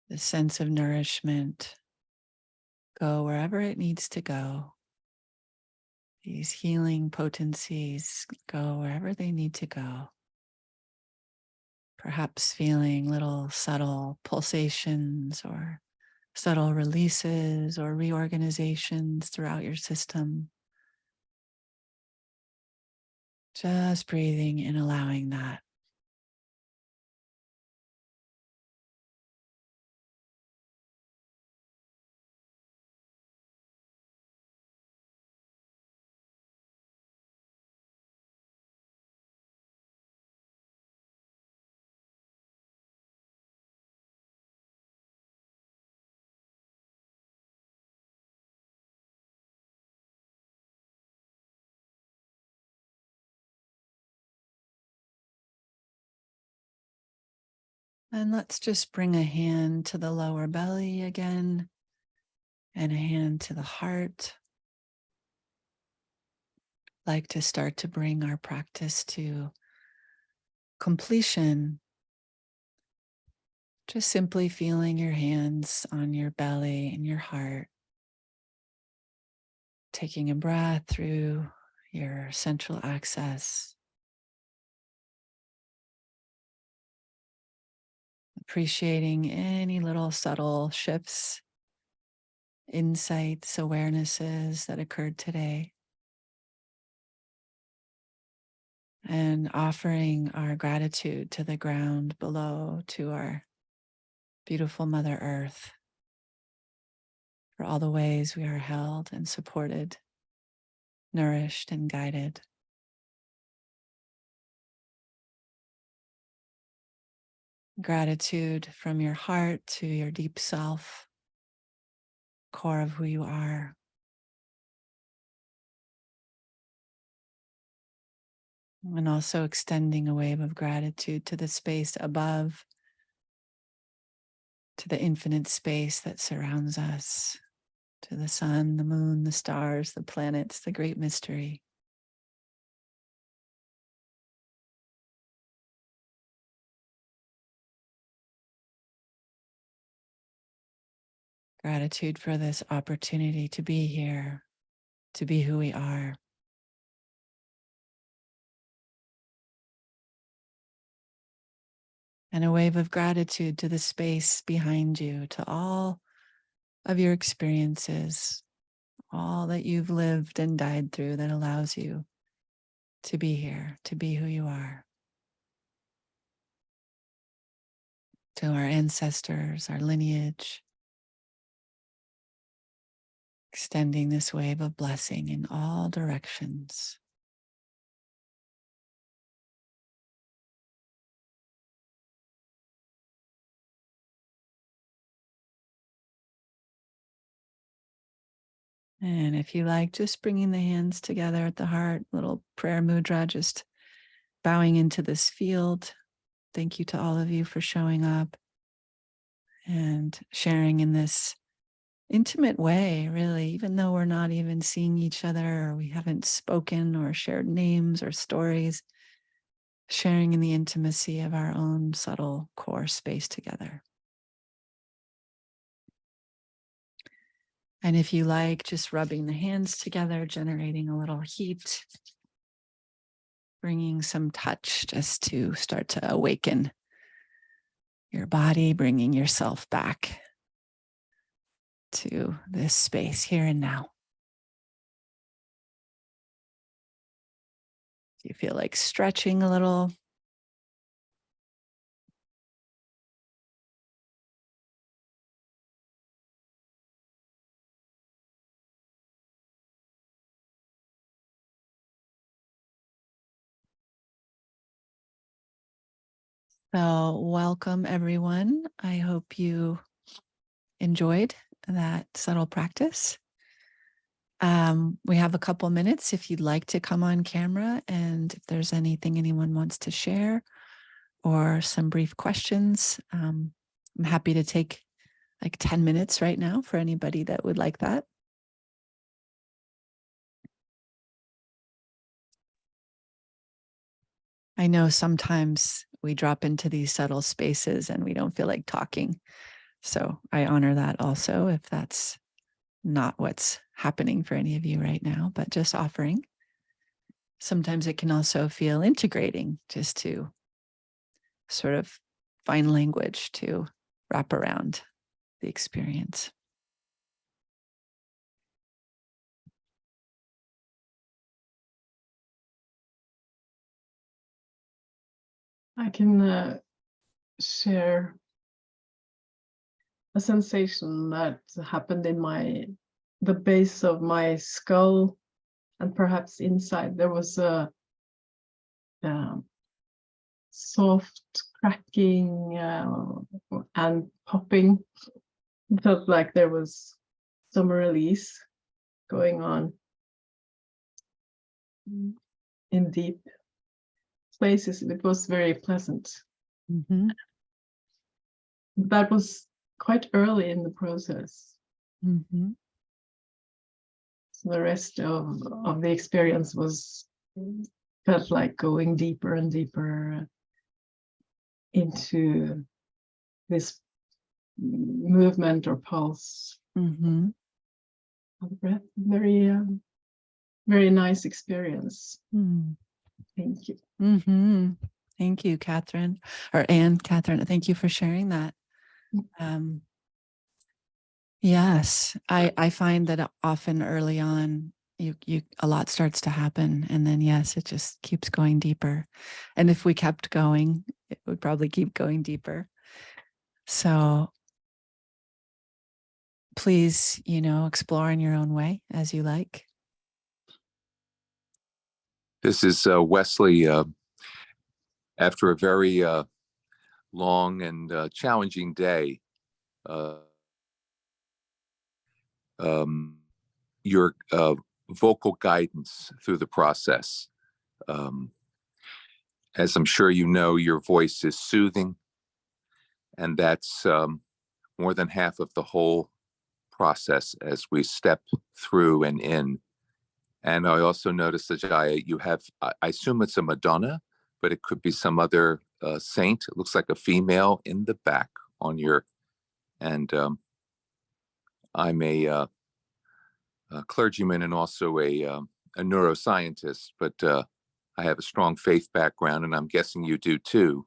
the sense of nourishment go wherever it needs to go. These healing potencies go wherever they need to go. Perhaps feeling little subtle pulsations or subtle releases or reorganizations throughout your system. Just breathing and allowing that. And let's just bring a hand to the lower belly again and a hand to the heart. Like to start to bring our practice to completion. Just simply feeling your hands on your belly and your heart. Taking a breath through your central axis. Appreciating any little subtle shifts, insights, awarenesses that occurred today. And offering our gratitude to the ground below, to our beautiful Mother Earth, for all the ways we are held and supported, nourished and guided. Gratitude from your heart to your deep self, core of who you are. And also extending a wave of gratitude to the space above, to the infinite space that surrounds us, to the sun, the moon, the stars, the planets, the great mystery. Gratitude for this opportunity to be here, to be who we are. And a wave of gratitude to the space behind you, to all of your experiences, all that you've lived and died through that allows you to be here, to be who you are. To our ancestors, our lineage, extending this wave of blessing in all directions. And if you like, just bringing the hands together at the heart, little prayer mudra, just bowing into this field. Thank you to all of you for showing up and sharing in this intimate way, really, even though we're not even seeing each other or we haven't spoken or shared names or stories, sharing in the intimacy of our own subtle core space together. And if you like, just rubbing the hands together, generating a little heat, bringing some touch just to start to awaken your body, bringing yourself back to this space here and now. Do you feel like stretching a little? So welcome everyone. I hope you enjoyed that subtle practice. We have a couple minutes if you'd like to come on camera, and if there's anything anyone wants to share or some brief questions, I'm happy to take like 10 minutes right now for anybody that would like that. I know sometimes we drop into these subtle spaces and we don't feel like talking. So I honor that also if that's not what's happening for any of you right now, but just offering. Sometimes it can also feel integrating just to sort of find language to wrap around the experience. I can share a sensation that happened in the base of my skull, and perhaps inside there was a soft cracking and popping. It felt like there was some release going on in deep places. It was very pleasant. Mm-hmm. that was quite early in the process. Mm-hmm. So the rest of the experience felt like going deeper and deeper into this movement or pulse Mm-hmm. of the breath. Very, very nice experience. Mm. Thank you. Mm-hmm. Thank you, Catherine, or Anne, Catherine. Thank you for sharing that. Yes, I find that often early on, a lot starts to happen, and then yes, it just keeps going deeper. And if we kept going, it would probably keep going deeper. So please, explore in your own way as you like. This is Wesley. After a very long and challenging day, your vocal guidance through the process. As I'm sure you know, your voice is soothing, and that's more than half of the whole process as we step through and in. And I also noticed that you have, I assume it's a Madonna, but it could be some other saint. It looks like a female in the back on your, and I'm a clergyman and also a neuroscientist, but I have a strong faith background, and I'm guessing you do too.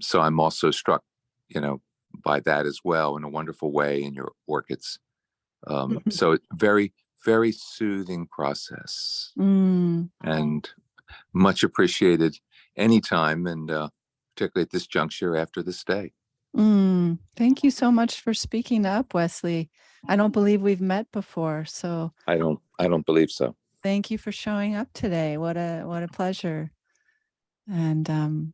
So I'm also struck, by that as well in a wonderful way in your orchids. So very, very soothing process, and much appreciated anytime, and particularly at this juncture after this day. Thank you so much for speaking up, Wesley. I don't believe we've met before, so I don't believe so. thank you for showing up today. What a pleasure. And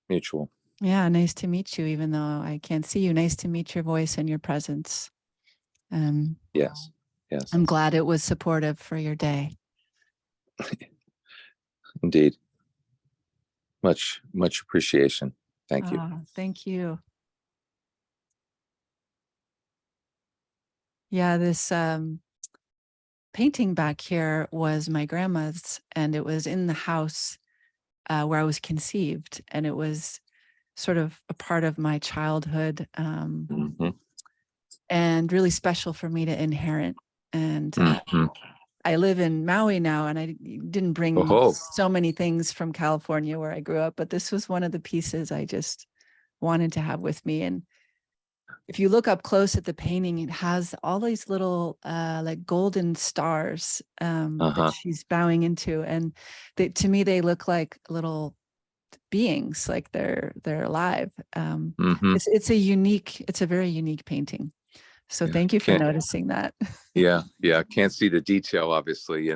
Mutual. yeah, nice to meet you, even though I can't see you. Nice to meet your voice and your presence. Yes. I'm glad it was supportive for your day. Indeed. Much appreciation. Thank you. Thank you. Yeah, this painting back here was my grandma's, and it was in the house where I was conceived, and it was sort of a part of my childhood, and really special for me to inherit. And I live in Maui now, and I didn't bring so many things from California where I grew up, but this was one of the pieces I just wanted to have with me. And if you look up close at the painting, it has all these little like golden stars that she's bowing into, and to me they look like little beings, like they're alive. It's a very unique painting. So thank you for noticing that. Yeah. Can't see the detail, obviously,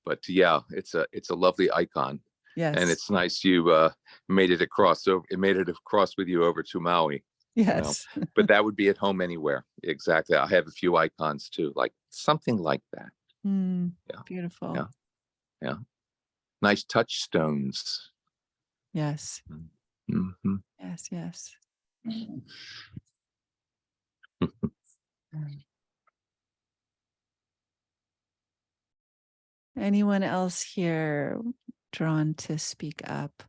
but yeah, it's a lovely icon. Yes. And it's nice you made it across. So it made it across with you over to Maui. Yes. But that would be at home anywhere. Exactly. I have a few icons too, like something like that. Yeah. Beautiful. Yeah. Nice touchstones. Yes. Mm-hmm. Yes. Anyone else here drawn to speak up?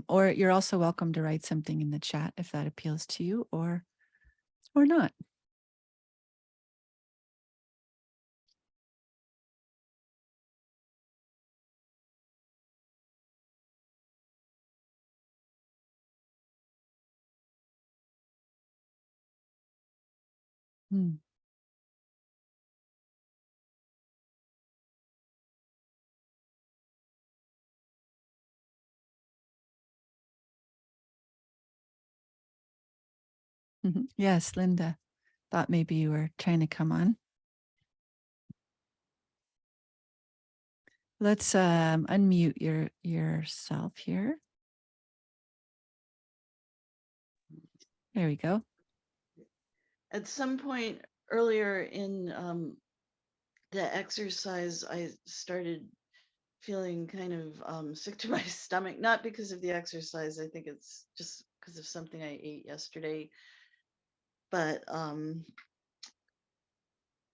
Or you're also welcome to write something in the chat if that appeals to you, or not. Yes, Linda. Thought maybe you were trying to come on. Let's unmute yourself here. There we go. At some point earlier in the exercise, I started feeling kind of sick to my stomach, not because of the exercise. I think it's just because of something I ate yesterday. But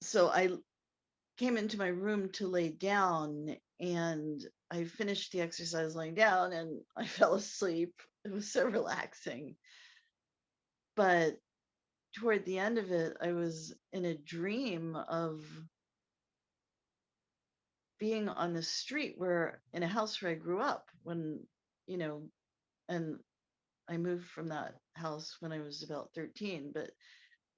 so I came into my room to lay down, and I finished the exercise laying down and I fell asleep. It was so relaxing. But toward the end of it, I was in a dream of being on the street where in a house where I grew up when, you know, and I moved from that house when I was about 13, but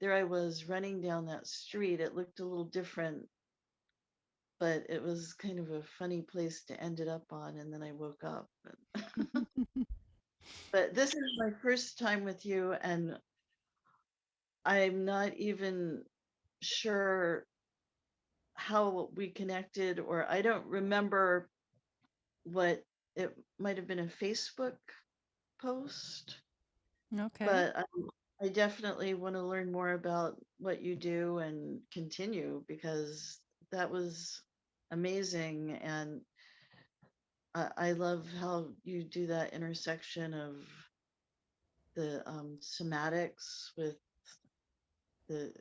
there I was running down that street. It looked a little different, but it was kind of a funny place to end it up on. And then I woke up. But this is my first time with you, and I'm not even sure how we connected, or I don't remember what it might have been a Facebook post, Okay. but I definitely want to learn more about what you do and continue, because that was amazing. And I love how you do that intersection of the somatics with the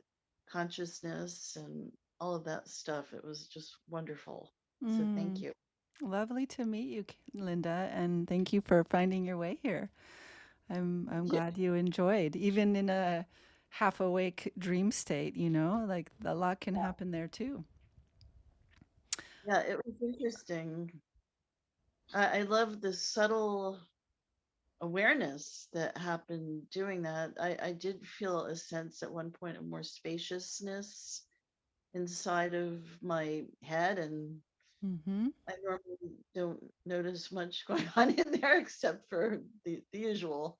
consciousness and all of that stuff. It was just wonderful. So thank Mm, you. lovely to meet you, Linda, and thank you for finding your way here. I'm Yeah, glad you enjoyed, even in a half awake dream state, you know, like a lot can happen there too. yeah, it was interesting. I love the subtle awareness that happened doing that. I did feel a sense at one point of more spaciousness inside of my head, and Mm-hmm. I normally don't notice much going on in there except for the usual,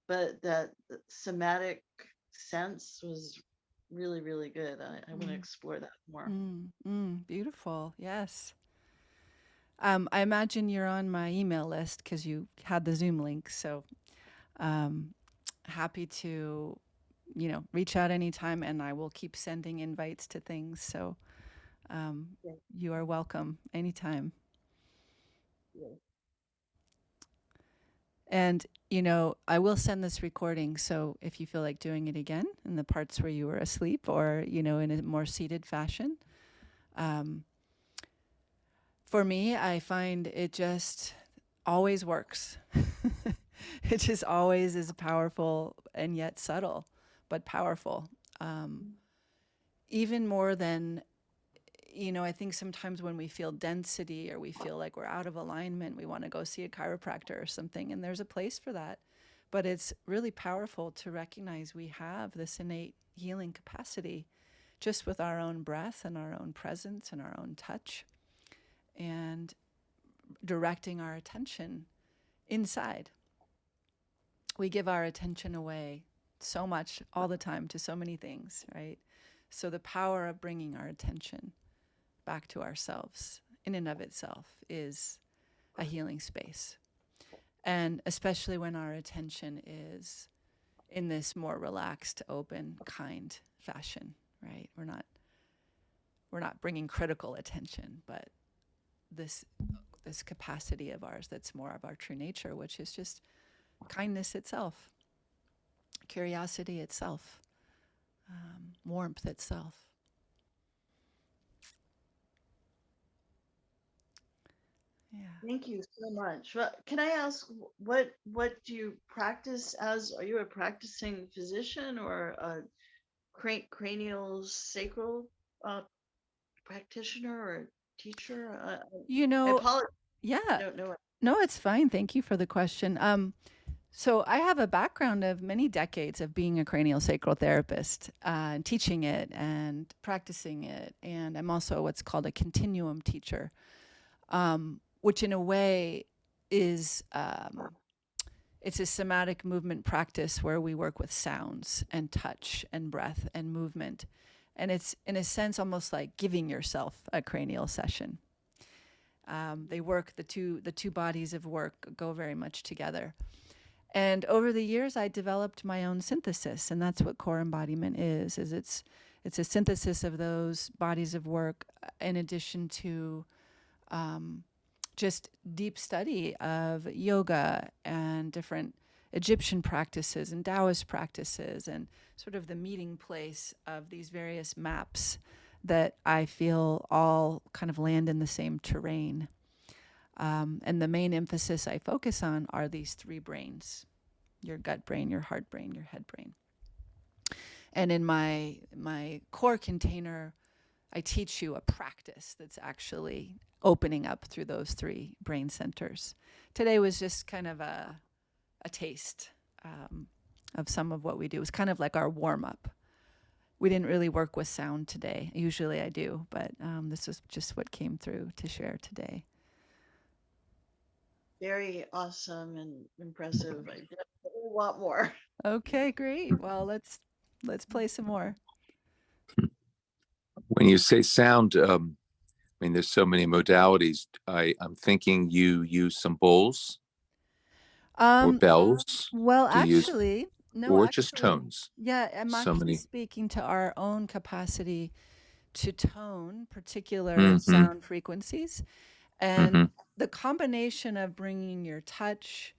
but that somatic sense was really, really good. I want to Mm, explore that more. beautiful. Yes. I imagine you're on my email list because you had the Zoom link. So um, happy to, reach out anytime, and I will keep sending invites to things. So um, Yeah, you are welcome anytime. yeah. And, I will send this recording. So if you feel like doing it again in the parts where you were asleep or, in a more seated fashion, um, for me, I find it just always works. It just always is powerful and yet subtle, but powerful. Um, Even more than, I think sometimes when we feel density or we feel like we're out of alignment, we want to go see a chiropractor or something, and there's a place for that. But it's really powerful to recognize we have this innate healing capacity just with our own breath and our own presence and our own touch and directing our attention inside. We give our attention away so much all the time to so many things, right? So the power of bringing our attention back to ourselves in and of itself is a healing space. And especially when our attention is in this more relaxed, open, kind fashion, right? We're not bringing critical attention, but this capacity of ours that's more of our true nature, which is just kindness itself, curiosity itself, warmth itself. Yeah. Thank you so much. Well, can I ask what do you practice as? Are you a practicing physician or a cranial sacral uh, practitioner or teacher? You I know, apologize. I yeah. don't know. No, it's fine. Thank you for the question. So I have a background of many decades of being a cranial sacral therapist, and teaching it and practicing it, and I'm also what's called a continuum teacher, which in a way is it's a somatic movement practice where we work with sounds and touch and breath and movement, and it's in a sense almost like giving yourself a cranial session. They work the two bodies of work go very much together. And over the years, I developed my own synthesis, and that's what core embodiment is. It's a synthesis of those bodies of work, in addition to just deep study of yoga and different Egyptian practices and Taoist practices, and sort of the meeting place of these various maps that I feel all kind of land in the same terrain. And the main emphasis I focus on are these three brains: your gut brain, your heart brain, your head brain. And in my core container, I teach you a practice that's actually opening up through those three brain centers. Today was just kind of a taste of some of what we do. It was kind of like our warm up. We didn't really work with sound today. Usually I do, but this is just what came through to share today. Very awesome and impressive. I definitely want more. Okay, great. Well, let's play some more. When you say sound, I mean, there's so many modalities. I'm thinking you use some bowls or bells. Well, Do you use, actually, no, or just actually, tones? yeah, I'm So actually many. speaking to our own capacity to tone particular Mm-hmm. sound frequencies. And Mm-hmm. the combination of bringing your touch,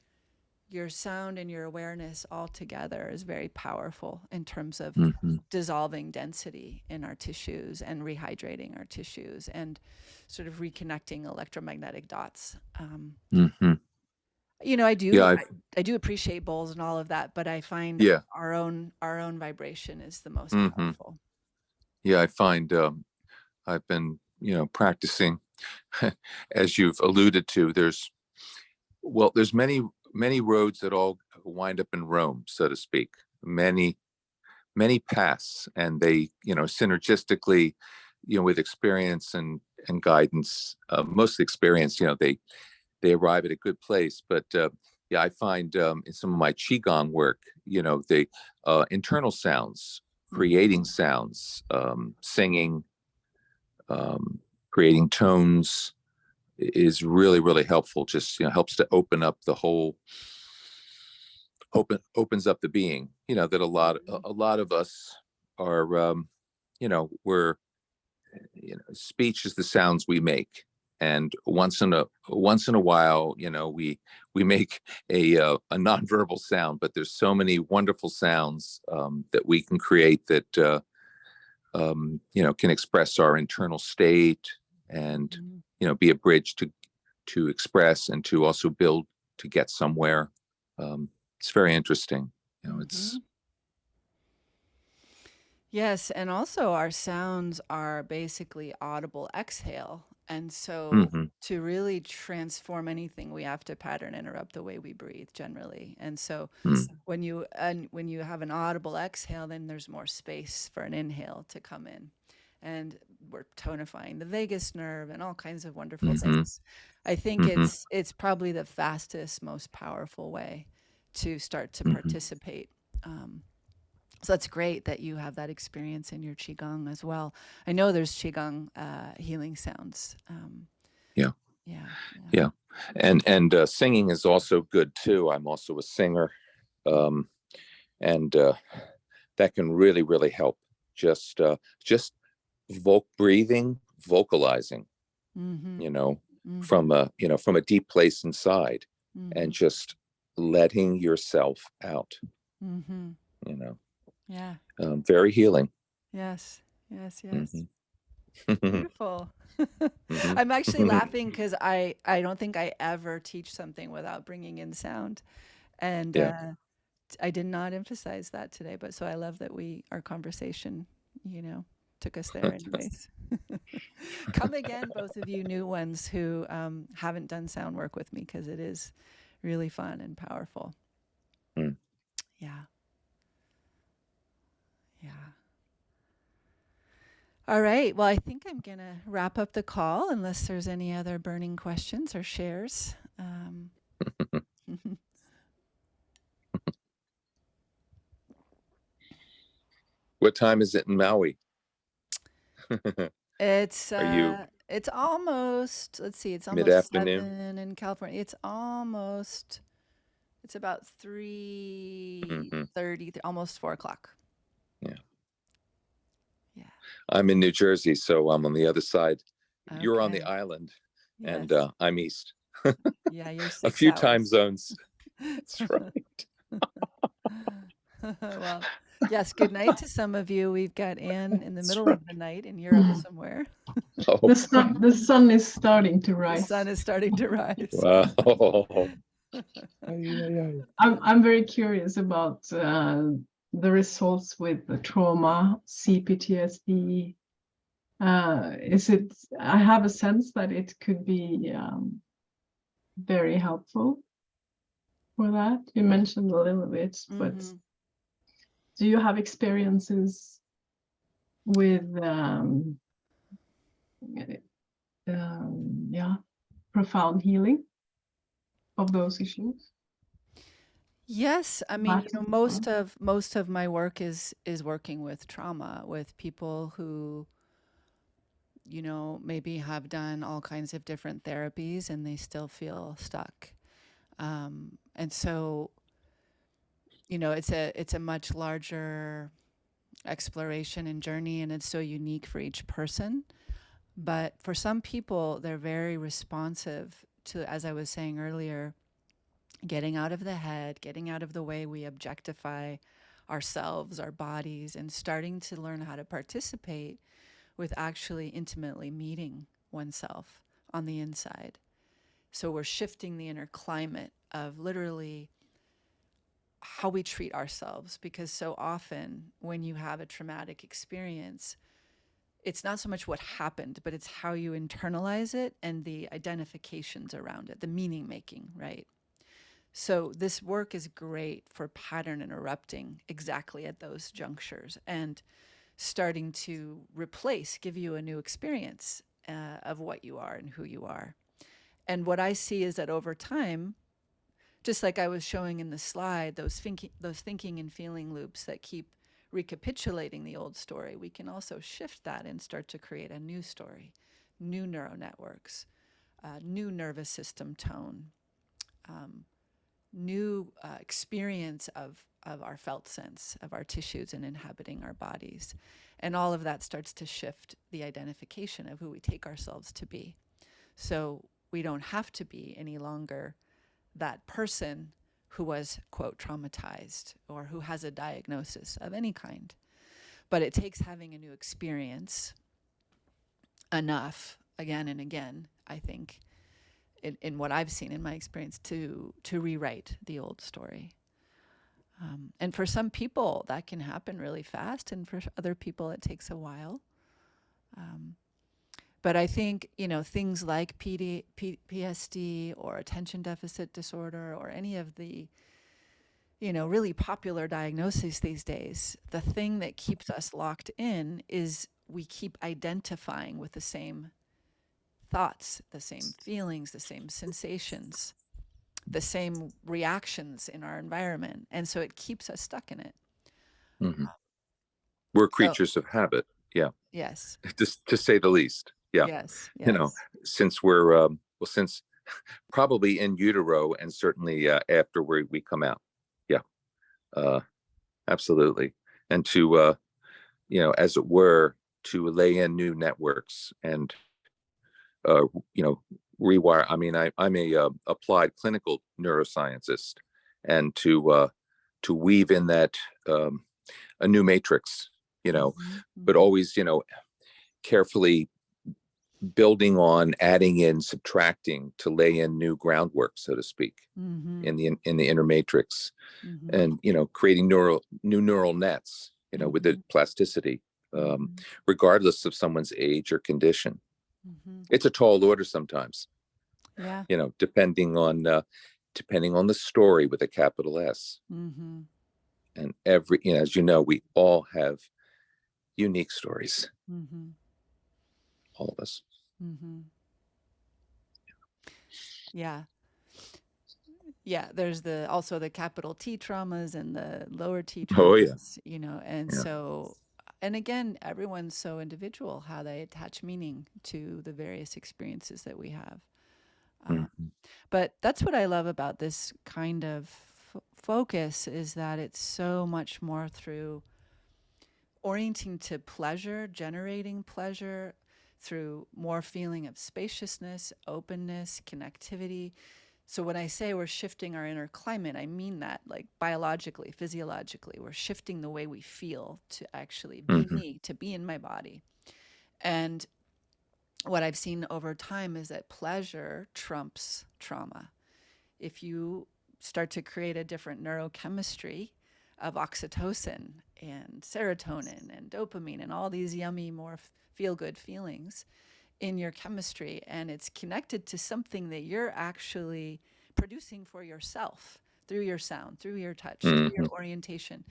your sound, and your awareness all together is very powerful in terms of Mm-hmm. dissolving density in our tissues and rehydrating our tissues and sort of reconnecting electromagnetic dots. Mm-hmm. You know, I Yeah, do appreciate bowls and all of that, but I find yeah. our own vibration is the most Mm-hmm. powerful. Yeah, I find I've been, practicing, as you've alluded to. There's many roads that all wind up in Rome, so to speak. Many paths, and they, synergistically, with experience and guidance, mostly experience, they arrive at a good place. But yeah, I find in some of my qigong work, the internal sounds, creating sounds, singing, creating tones is really, really helpful. Just, helps to open up the whole, opens up the being, that a lot of us are, we're, speech is the sounds we make. And once in a while, we make a nonverbal sound, but there's so many wonderful sounds that we can create that can express our internal state and be a bridge to express and to also build to get somewhere. It's very interesting. It's Yes, and also our sounds are basically audible exhale. And so mm-hmm. to really transform anything, we have to pattern interrupt the way we breathe generally. And so when you have an audible exhale, then there's more space for an inhale to come in. And we're tonifying the vagus nerve and all kinds of wonderful things. I think it's probably the fastest, most powerful way to start to participate. So that's great that you have that experience in your qigong as well. I know there's qigong healing sounds. Yeah, and singing is also good too. I'm also a singer, and that can really, really help. Just breathing, vocalizing, from a deep place inside, and just letting yourself out. Yeah. Very healing. Yes. Mm-hmm. Beautiful. I'm actually laughing because I don't think I ever teach something without bringing in sound. And I did not emphasize that today, but so I love that our conversation, took us there anyways. Come again, both of you new ones who haven't done sound work with me, because it is really fun and powerful. Yeah. All right. Well, I think I'm going to wrap up the call unless there's any other burning questions or shares. What time is it in Maui? It's Are you it's almost, let's see, it's almost mid-afternoon? 7 in California. It's about 3:30, almost 4 o'clock. Yeah. Yeah. I'm in New Jersey, so I'm on the other side. You're on the Okay. island, Yes. and I'm east. Yeah, you're A 6 few time hours. zones. That's right. Well, yes, good night to some of you. We've got Anne in the middle of the night in Europe somewhere. Oh, The sun is starting to The rise. sun is starting to rise. wow. Ay, ay, ay. I'm very curious about the results with the trauma, CPTSD. I have a sense that it could be very helpful for that. You mentioned a little bit, but Mhm. do you have experiences with yeah, profound healing of those issues? Yes, I mean, That- most of my work is working with trauma, with people who, maybe have done all kinds of different therapies and they still feel stuck. And so, it's a much larger exploration and journey, and it's so unique for each person. But for some people, they're very responsive to, as I was saying earlier, getting out of the head, getting out of the way we objectify ourselves, our bodies, and starting to learn how to participate with actually intimately meeting oneself on the inside. So we're shifting the inner climate of literally how we treat ourselves, because so often when you have a traumatic experience, it's not so much what happened, but it's how you internalize it and the identifications around it, the meaning making, right? So this work is great for pattern interrupting exactly at those junctures and starting to give you a new experience of what you are and who you are. And what I see is that over time, just like I was showing in the slide, those thinking and feeling loops that keep recapitulating the old story, we can also shift that and start to create a new story, new neural networks, new nervous system tone, new experience of our felt sense, of our tissues and inhabiting our bodies. And all of that starts to shift the identification of who we take ourselves to be. So we don't have to be any longer that person who was, quote, traumatized or who has a diagnosis of any kind. But it takes having a new experience enough again and again, I think, in what I've seen in my experience, to rewrite the old story. And for some people, that can happen really fast, and for other people, it takes a while. But I think, things like PTSD or attention deficit disorder or any of the, really popular diagnoses these days, the thing that keeps us locked in is we keep identifying with the same thoughts, the same feelings, the same sensations, the same reactions in our environment. And so it keeps us stuck in it. Mhm. We're So, creatures of habit. Yeah. yes, To say the least. Yeah. yes, You know, yes. since we're, since probably in utero and certainly after we come out. Yeah. Uh, absolutely. And to, as it were, to lay in new networks and, uh, you know, rewire. I mean, I'm a applied clinical neuroscientist, and to weave in that a new matrix, but Mhm. always, carefully building on, adding in, subtracting to lay in new groundwork, so to speak, Mhm. in the inner matrix, Mhm. and creating new neural nets, with the Mhm. plasticity, um, Mhm. regardless of someone's age or condition. Mhm. It's a tall order sometimes, Yeah. depending on the story with a capital S. Mhm. And as you know, we all have unique stories, Mhm. all of us. Mhm. Yeah. Yeah, there's also the capital T traumas and the lower T Oh yeah, traumas, and yeah. so, and again, everyone's so individual how they attach meaning to the various experiences that we have. Mhm. But that's what I love about this kind of focus, is that it's so much more through orienting to pleasure, generating pleasure through more feeling of spaciousness, openness, connectivity. So when I say we're shifting our inner climate, I mean that, like, biologically, physiologically, we're shifting the way we feel to actually be Hmm. me, to be in my body. And what I've seen over time is that pleasure trumps trauma. If you start to create a different neurochemistry of oxytocin and serotonin and dopamine and all these yummy, more feel good feelings in your chemistry, and it's connected to something that you're actually producing for yourself through your sound, through your touch, through your Hmm. orientation.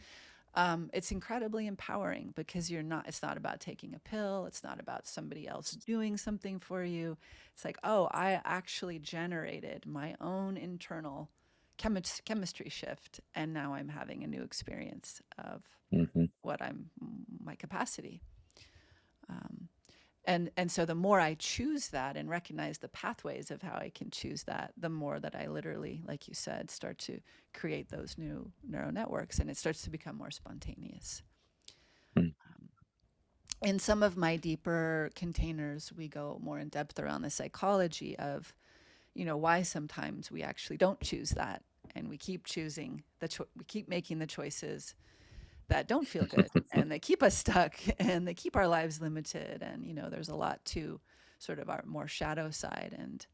It's incredibly empowering because it's not about taking a pill. It's not about somebody else doing something for you. It's like, oh, I actually generated my own internal chemistry shift. And now I'm having a new experience of Hmm. my capacity. Um, and so the more I choose that and recognize the pathways of how I can choose that, the more that I literally, like you said, start to create those new neural networks, and it starts to become more spontaneous. In some of my deeper containers, we go more in depth around the psychology of, why sometimes we actually don't choose that, and we keep choosing we keep making the choices that don't feel good, and they keep us stuck, and they keep our lives limited. And there's a lot to sort of our more shadow side, and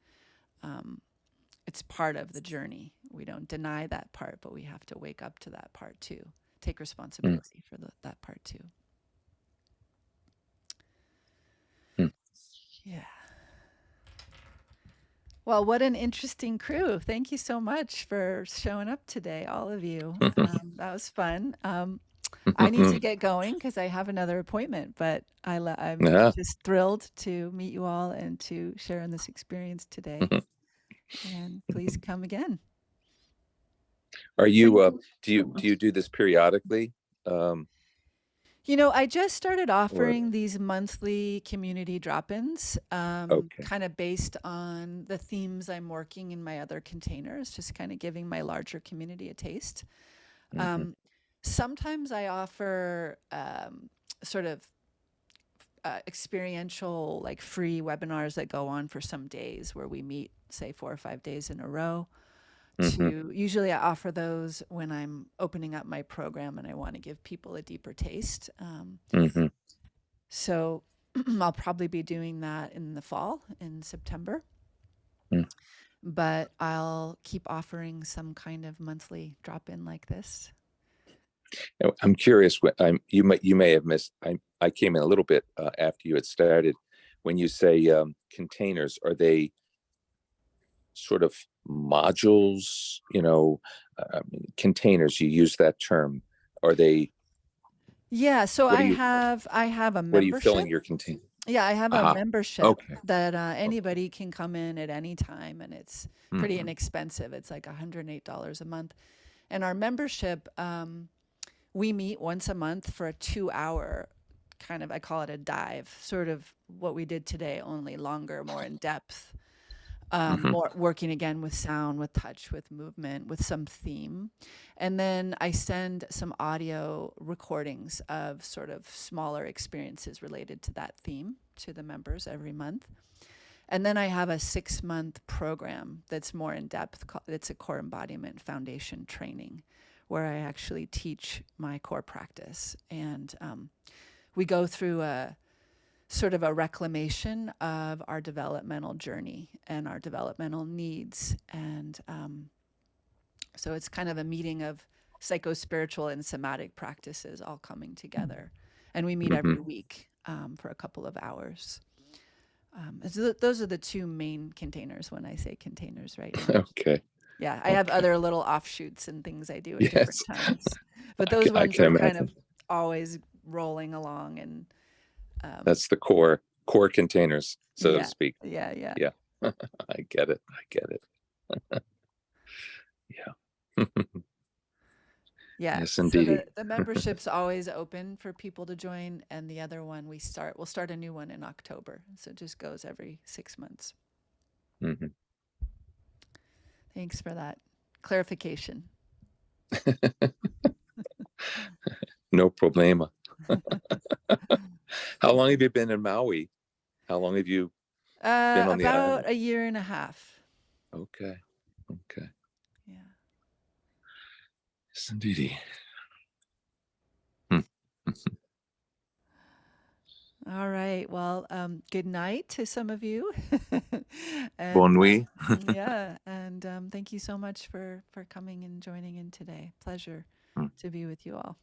it's part of the journey. We don't deny that part, but we have to wake up to that part too, take responsibility for that part too. Yeah. Well, what an interesting crew. Thank you so much for showing up today, all of you. That was fun. I need to get going because I have another appointment, but I'm Yeah. just thrilled to meet you all and to share in this experience today. And please come again. Are you, do you do this periodically? I just started Or, offering these monthly community drop-ins, okay. kind of based on the themes I'm working in my other containers, just kind of giving my larger community a taste. Hmm. Sometimes I offer sort of experiential, like free webinars that go on for some days where we meet, say, 4 or 5 days in a row. Hmm. Usually I offer those when I'm opening up my program and I want to give people a deeper taste. Hmm. So I'll probably be doing that in the fall, in September. Mm. But I'll keep offering some kind of monthly drop-in like this. I'm curious. You may have missed. I came in a little bit after you had started. When you say containers, are they sort of modules? Containers. You use that term. Are they? Yeah, so What are I you? have I have a What are you filling membership. your container? Yeah, I have a Aha. membership Okay. that Okay. anybody can come in at any time, and it's pretty Hmm. inexpensive. It's like $108 a month. And our membership, we meet once a month for a 2-hour kind of, I call it a dive, sort of what we did today, only longer, more in depth, Hmm. more working again with sound, with touch, with movement, with some theme. And then I send some audio recordings of sort of smaller experiences related to that theme to the members every month. And then I have a 6-month program that's more in depth. It's a core embodiment foundation training where I actually teach my core practice. And we go through a sort of a reclamation of our developmental journey and our developmental needs. And so it's kind of a meeting of psycho-spiritual and somatic practices all coming together. And we meet Hmm. every week for a couple of hours. So those are the two main containers when I say containers right now. Okay. Yeah, I have Okay. other little offshoots and things I do at different Yes. times. But those I ones can are kind imagine. of always rolling along. And That's the core containers, so to yeah, speak. yeah, yeah. Yeah. I get it. I get it. Yeah. Yeah. Yes, So indeedy. the membership's always open for people to join, and the other one we'll start a new one in October. So it just goes every 6 months. Mhm. Thanks for that clarification. No problema. How long have you been in Maui? How long have you been on the island? About a year and a half. Okay. Okay. Yeah. Yes, indeedy. Hmm. All right. Well, good night to some of you. Bon And nuit. yeah, and thank you so much for coming and joining in today. Pleasure Hmm. to be with you all.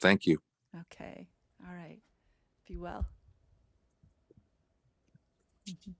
Thank you. Okay. All right. Be well. Mhm.